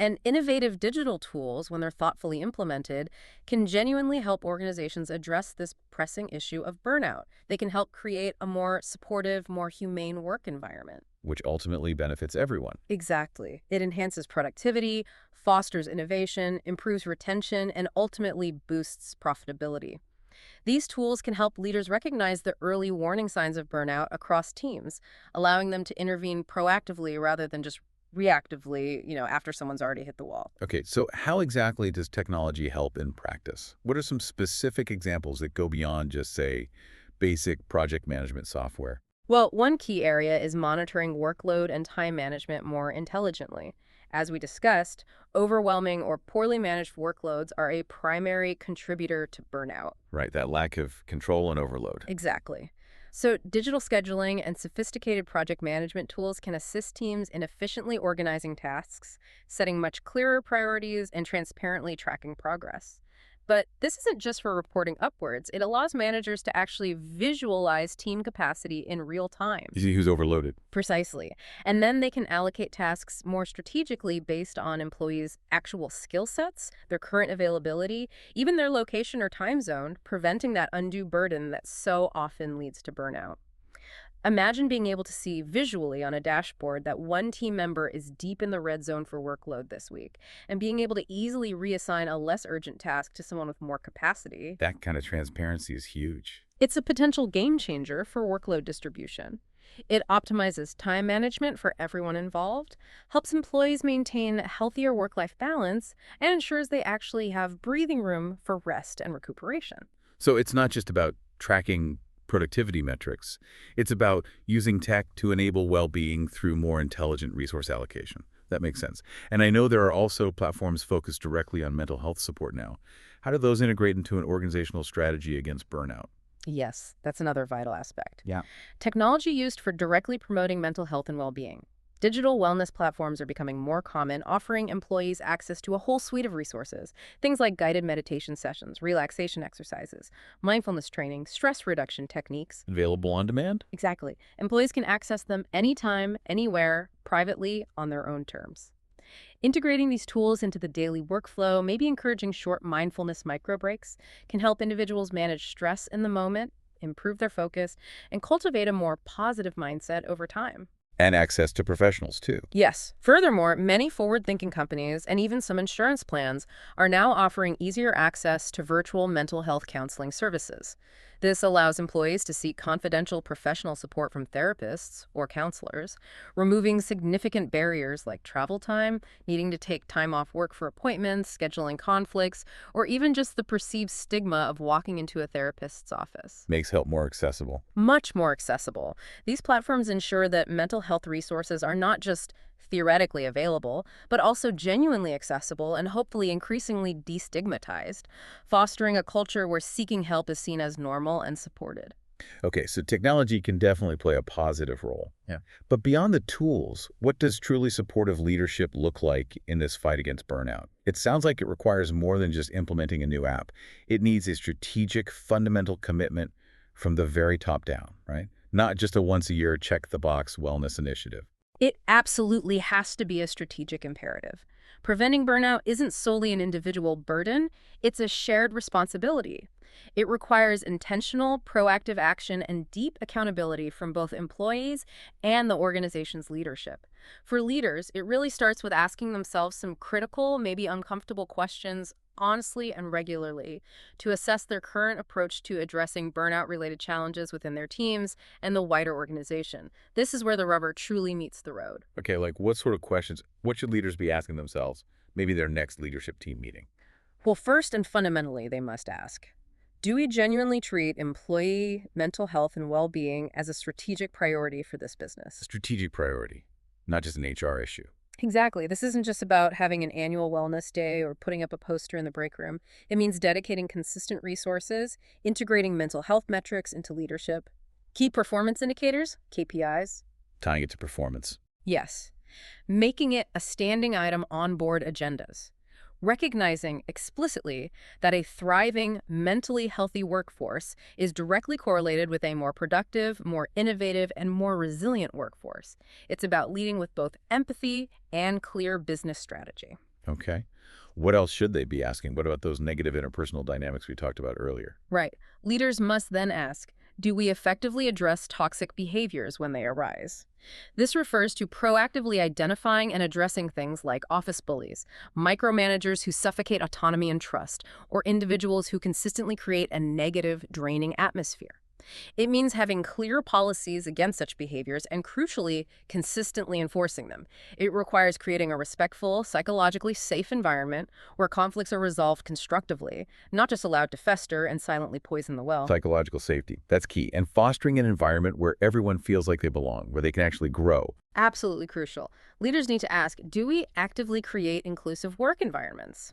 And innovative digital tools, when they're thoughtfully implemented, can genuinely help organizations address this pressing issue of burnout. They can help create a more supportive, more humane work environment. Which ultimately benefits everyone. Exactly. It enhances productivity, fosters innovation, improves retention, and ultimately boosts profitability. These tools can help leaders recognize the early warning signs of burnout across teams, allowing them to intervene proactively rather than just reactively, after someone's already hit the wall. Okay, so how exactly does technology help in practice? What are some specific examples that go beyond just, say, basic project management software? Well, one key area is monitoring workload and time management more intelligently. As we discussed, overwhelming or poorly managed workloads are a primary contributor to burnout. Right, that lack of control and overload. Exactly. So, digital scheduling and sophisticated project management tools can assist teams in efficiently organizing tasks, setting much clearer priorities, and transparently tracking progress. But this isn't just for reporting upwards. It allows managers to actually visualize team capacity in real time. You see who's overloaded. Precisely. And then they can allocate tasks more strategically based on employees' actual skill sets, their current availability, even their location or time zone, preventing that undue burden that so often leads to burnout. Imagine being able to see visually on a dashboard that one team member is deep in the red zone for workload this week, and being able to easily reassign a less urgent task to someone with more capacity. That kind of transparency is huge. It's a potential game changer for workload distribution. It optimizes time management for everyone involved, helps employees maintain a healthier work-life balance, and ensures they actually have breathing room for rest and recuperation. So it's not just about tracking productivity metrics. It's about using tech to enable well-being through more intelligent resource allocation. That makes sense. And I know there are also platforms focused directly on mental health support now. How do those integrate into an organizational strategy against burnout? Yes, that's another vital aspect. Yeah. Technology used for directly promoting mental health and well-being. Digital wellness platforms are becoming more common, offering employees access to a whole suite of resources. Things like guided meditation sessions, relaxation exercises, mindfulness training, stress reduction techniques. Available on demand? Exactly. Employees can access them anytime, anywhere, privately, on their own terms. Integrating these tools into the daily workflow, maybe encouraging short mindfulness micro breaks, can help individuals manage stress in the moment, improve their focus, and cultivate a more positive mindset over time. And access to professionals, too. Yes. Furthermore, many forward-thinking companies and even some insurance plans are now offering easier access to virtual mental health counseling services. This allows employees to seek confidential professional support from therapists or counselors, removing significant barriers like travel time, needing to take time off work for appointments, scheduling conflicts, or even just the perceived stigma of walking into a therapist's office. Makes help more accessible. Much more accessible. These platforms ensure that mental health resources are not just theoretically available, but also genuinely accessible and hopefully increasingly destigmatized, fostering a culture where seeking help is seen as normal and supported. Okay, so technology can definitely play a positive role. Yeah. But beyond the tools, what does truly supportive leadership look like in this fight against burnout? It sounds like it requires more than just implementing a new app. It needs a strategic, fundamental commitment from the very top down, right? Not just a once-a-year check-the-box wellness initiative. It absolutely has to be a strategic imperative. Preventing burnout isn't solely an individual burden, it's a shared responsibility. It requires intentional, proactive action and deep accountability from both employees and the organization's leadership. For leaders, it really starts with asking themselves some critical, maybe uncomfortable questions honestly and regularly to assess their current approach to addressing burnout-related challenges within their teams and the wider organization. This is where the rubber truly meets the road. Okay, like what sort of questions, what should leaders be asking themselves? Maybe their next leadership team meeting. Well, first and fundamentally, they must ask, Do we genuinely treat employee mental health and well-being as a strategic priority for this business? Strategic priority, not just an HR issue. Exactly. This isn't just about having an annual wellness day or putting up a poster in the break room. It means dedicating consistent resources, integrating mental health metrics into leadership, key performance indicators, KPIs. Tying it to performance. Yes. Making it a standing item on board agendas. Recognizing explicitly that a thriving, mentally healthy workforce is directly correlated with a more productive, more innovative, and more resilient workforce. It's about leading with both empathy and clear business strategy. Okay. What else should they be asking? What about those negative interpersonal dynamics we talked about earlier? Right. Leaders must then ask, do we effectively address toxic behaviors when they arise? This refers to proactively identifying and addressing things like office bullies, micromanagers who suffocate autonomy and trust, or individuals who consistently create a negative, draining atmosphere. It means having clear policies against such behaviors and, crucially, consistently enforcing them. It requires creating a respectful, psychologically safe environment where conflicts are resolved constructively, not just allowed to fester and silently poison the well. Psychological safety. That's key. And fostering an environment where everyone feels like they belong, where they can actually grow. Absolutely crucial. Leaders need to ask, do we actively create inclusive work environments?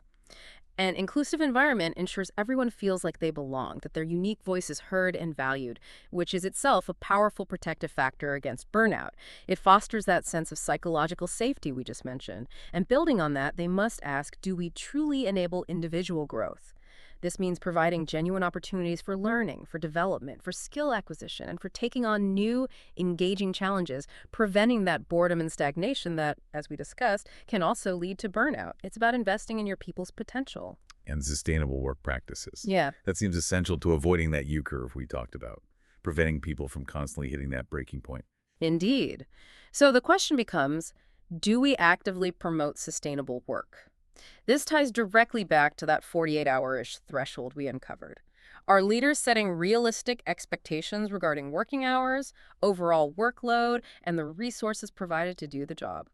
An inclusive environment ensures everyone feels like they belong, that their unique voice is heard and valued, which is itself a powerful protective factor against burnout. It fosters that sense of psychological safety we just mentioned. And building on that, they must ask, do we truly enable individual growth? This means providing genuine opportunities for learning, for development, for skill acquisition, and for taking on new, engaging challenges, preventing that boredom and stagnation that, as we discussed, can also lead to burnout. It's about investing in your people's potential. And sustainable work practices. Yeah. That seems essential to avoiding that U-curve we talked about, preventing people from constantly hitting that breaking point. Indeed. So the question becomes, do we actively promote sustainable work? This ties directly back to that 48-hour-ish threshold we uncovered. Are leaders setting realistic expectations regarding working hours, overall workload, and the resources provided to do the job?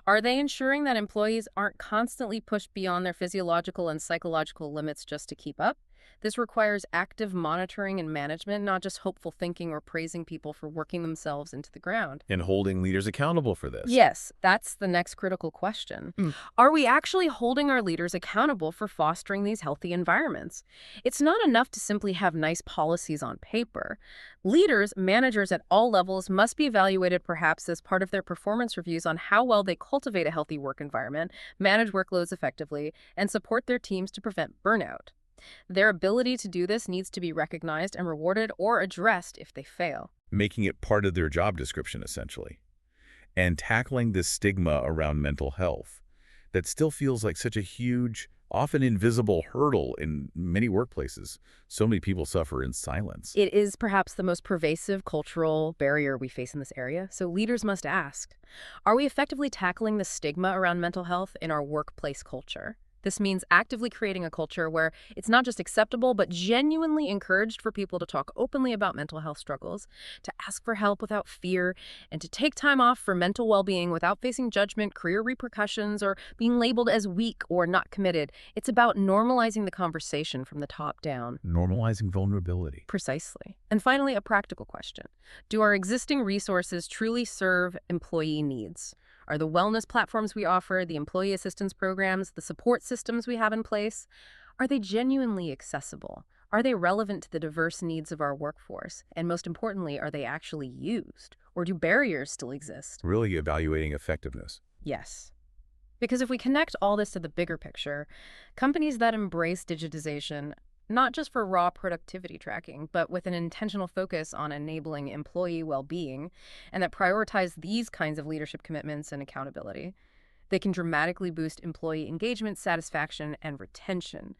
Are they ensuring that employees aren't constantly pushed beyond their physiological and psychological limits just to keep up? This requires active monitoring and management, not just hopeful thinking or praising people for working themselves into the ground. And holding leaders accountable for this. Yes, that's the next critical question. Are we actually holding our leaders accountable for fostering these healthy environments? It's not enough to simply have nice policies on paper. Leaders, managers at all levels must be evaluated perhaps as part of their performance reviews on how well they cultivate a healthy work environment, manage workloads effectively, and support their teams to prevent burnout. Their ability to do this needs to be recognized and rewarded or addressed if they fail. Making it part of their job description, essentially. And tackling this stigma around mental health that still feels like such a huge, often invisible hurdle in many workplaces. So many people suffer in silence. It is perhaps the most pervasive cultural barrier we face in this area, so leaders must ask, are we effectively tackling the stigma around mental health in our workplace culture? This means actively creating a culture where it's not just acceptable, but genuinely encouraged for people to talk openly about mental health struggles, to ask for help without fear, and to take time off for mental well-being without facing judgment, career repercussions, or being labeled as weak or not committed. It's about normalizing the conversation from the top down. Normalizing vulnerability. Precisely. And finally, a practical question. Do our existing resources truly serve employee needs? Are the wellness platforms we offer, the employee assistance programs, the support systems we have in place, are they genuinely accessible? Are they relevant to the diverse needs of our workforce? And most importantly, are they actually used? Or do barriers still exist? Really evaluating effectiveness. Yes. Because if we connect all this to the bigger picture, companies that embrace digitization, not just for raw productivity tracking, but with an intentional focus on enabling employee well-being, and that prioritize these kinds of leadership commitments and accountability, they can dramatically boost employee engagement, satisfaction, and retention.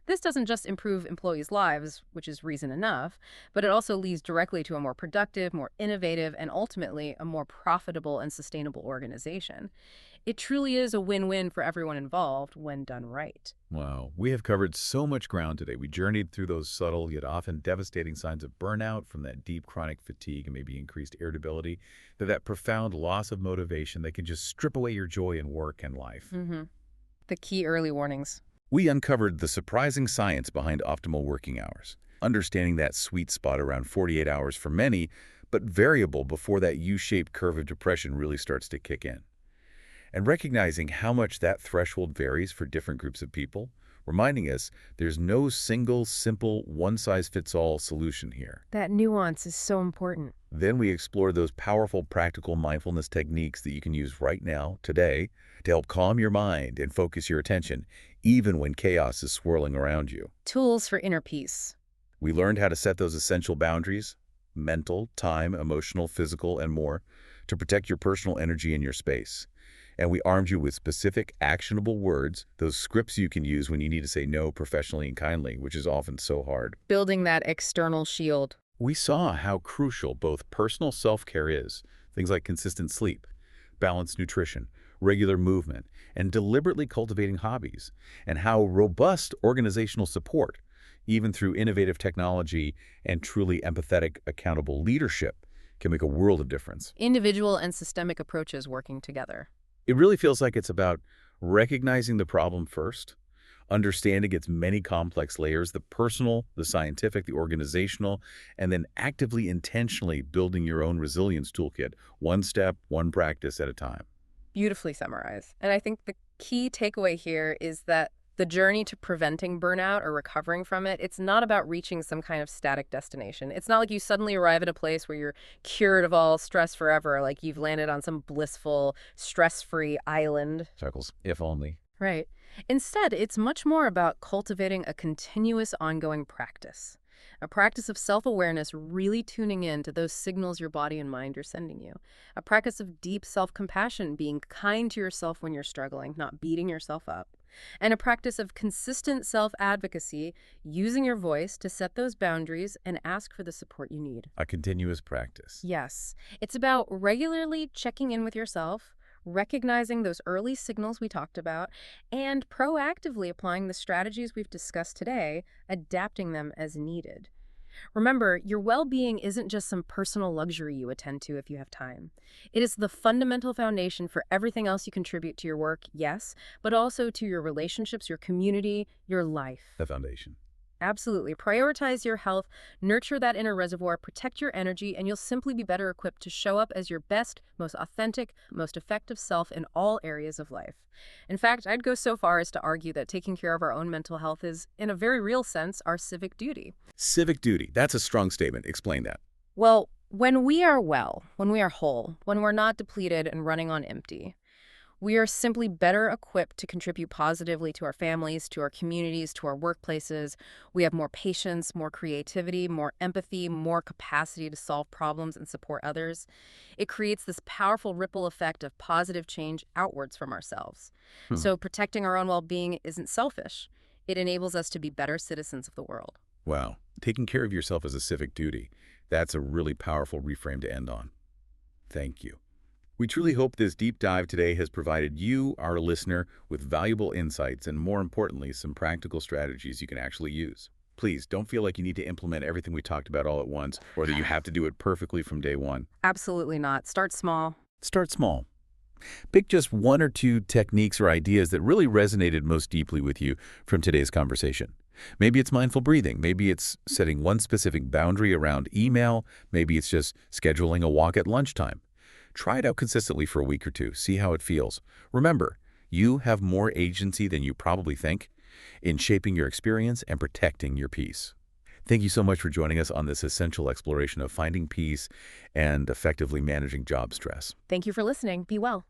This doesn't just improve employees' lives, which is reason enough, but it also leads directly to a more productive, more innovative, and ultimately a more profitable and sustainable organization. It truly is a win-win for everyone involved when done right. Wow. We have covered so much ground today. We journeyed through those subtle yet often devastating signs of burnout, from that deep chronic fatigue and maybe increased irritability, to that profound loss of motivation that can just strip away your joy in work and life. The key early warnings. We uncovered the surprising science behind optimal working hours, understanding that sweet spot around 48 hours for many, but variable before that U-shaped curve of depression really starts to kick in. And recognizing how much that threshold varies for different groups of people, reminding us there's no single, simple, one-size-fits-all solution here. That nuance is so important. Then we explore those powerful practical mindfulness techniques that you can use right now, today, to help calm your mind and focus your attention, even when chaos is swirling around you. Tools for inner peace. We learned how to set those essential boundaries, mental, time, emotional, physical, and more, to protect your personal energy and your space. And we armed you with specific, actionable words, those scripts you can use when you need to say no professionally and kindly, which is often so hard. Building that external shield. We saw how crucial both personal self-care is, things like consistent sleep, balanced nutrition, regular movement, and deliberately cultivating hobbies, and how robust organizational support, even through innovative technology and truly empathetic, accountable leadership, can make a world of difference. Individual and systemic approaches working together. It really feels like it's about recognizing the problem first, understanding its many complex layers, the personal, the scientific, the organizational, and then actively, intentionally building your own resilience toolkit, one step, one practice at a time. Beautifully summarized. And I think the key takeaway here is that the journey to preventing burnout or recovering from it, it's not about reaching some kind of static destination. It's not like you suddenly arrive at a place where you're cured of all stress forever, like you've landed on some blissful, stress-free island. Chuckles, if only. Right. Instead, it's much more about cultivating a continuous ongoing practice. A practice of self-awareness, really tuning in to those signals your body and mind are sending you. A practice of deep self-compassion, being kind to yourself when you're struggling, not beating yourself up. And a practice of consistent self-advocacy, using your voice to set those boundaries and ask for the support you need. A continuous practice. Yes. It's about regularly checking in with yourself, recognizing those early signals we talked about, and proactively applying the strategies we've discussed today, adapting them as needed. Remember, your well-being isn't just some personal luxury you attend to if you have time. It is the fundamental foundation for everything else you contribute to your work, yes, but also to your relationships, your community, your life. The foundation. Absolutely. Prioritize your health, nurture that inner reservoir, protect your energy, and you'll simply be better equipped to show up as your best, most authentic, most effective self in all areas of life. In fact, I'd go so far as to argue that taking care of our own mental health is, in a very real sense, our civic duty. Civic duty. That's a strong statement. Explain that. Well, when we are well, when we are whole, when we're not depleted and running on empty, we are simply better equipped to contribute positively to our families, to our communities, to our workplaces. We have more patience, more creativity, more empathy, more capacity to solve problems and support others. It creates this powerful ripple effect of positive change outwards from ourselves. So protecting our own well-being isn't selfish. It enables us to be better citizens of the world. Wow. Taking care of yourself is a civic duty. That's a really powerful reframe to end on. Thank you. We truly hope this deep dive today has provided you, our listener, with valuable insights and, more importantly, some practical strategies you can actually use. Please don't feel like you need to implement everything we talked about all at once, or that you have to do it perfectly from day one. Absolutely not. Start small. Start small. Pick just one or two techniques or ideas that really resonated most deeply with you from today's conversation. Maybe it's mindful breathing. Maybe it's setting one specific boundary around email. Maybe it's just scheduling a walk at lunchtime. Try it out consistently for a week or two. See how it feels. Remember, you have more agency than you probably think in shaping your experience and protecting your peace. Thank you so much for joining us on this essential exploration of finding peace and effectively managing job stress. Thank you for listening. Be well.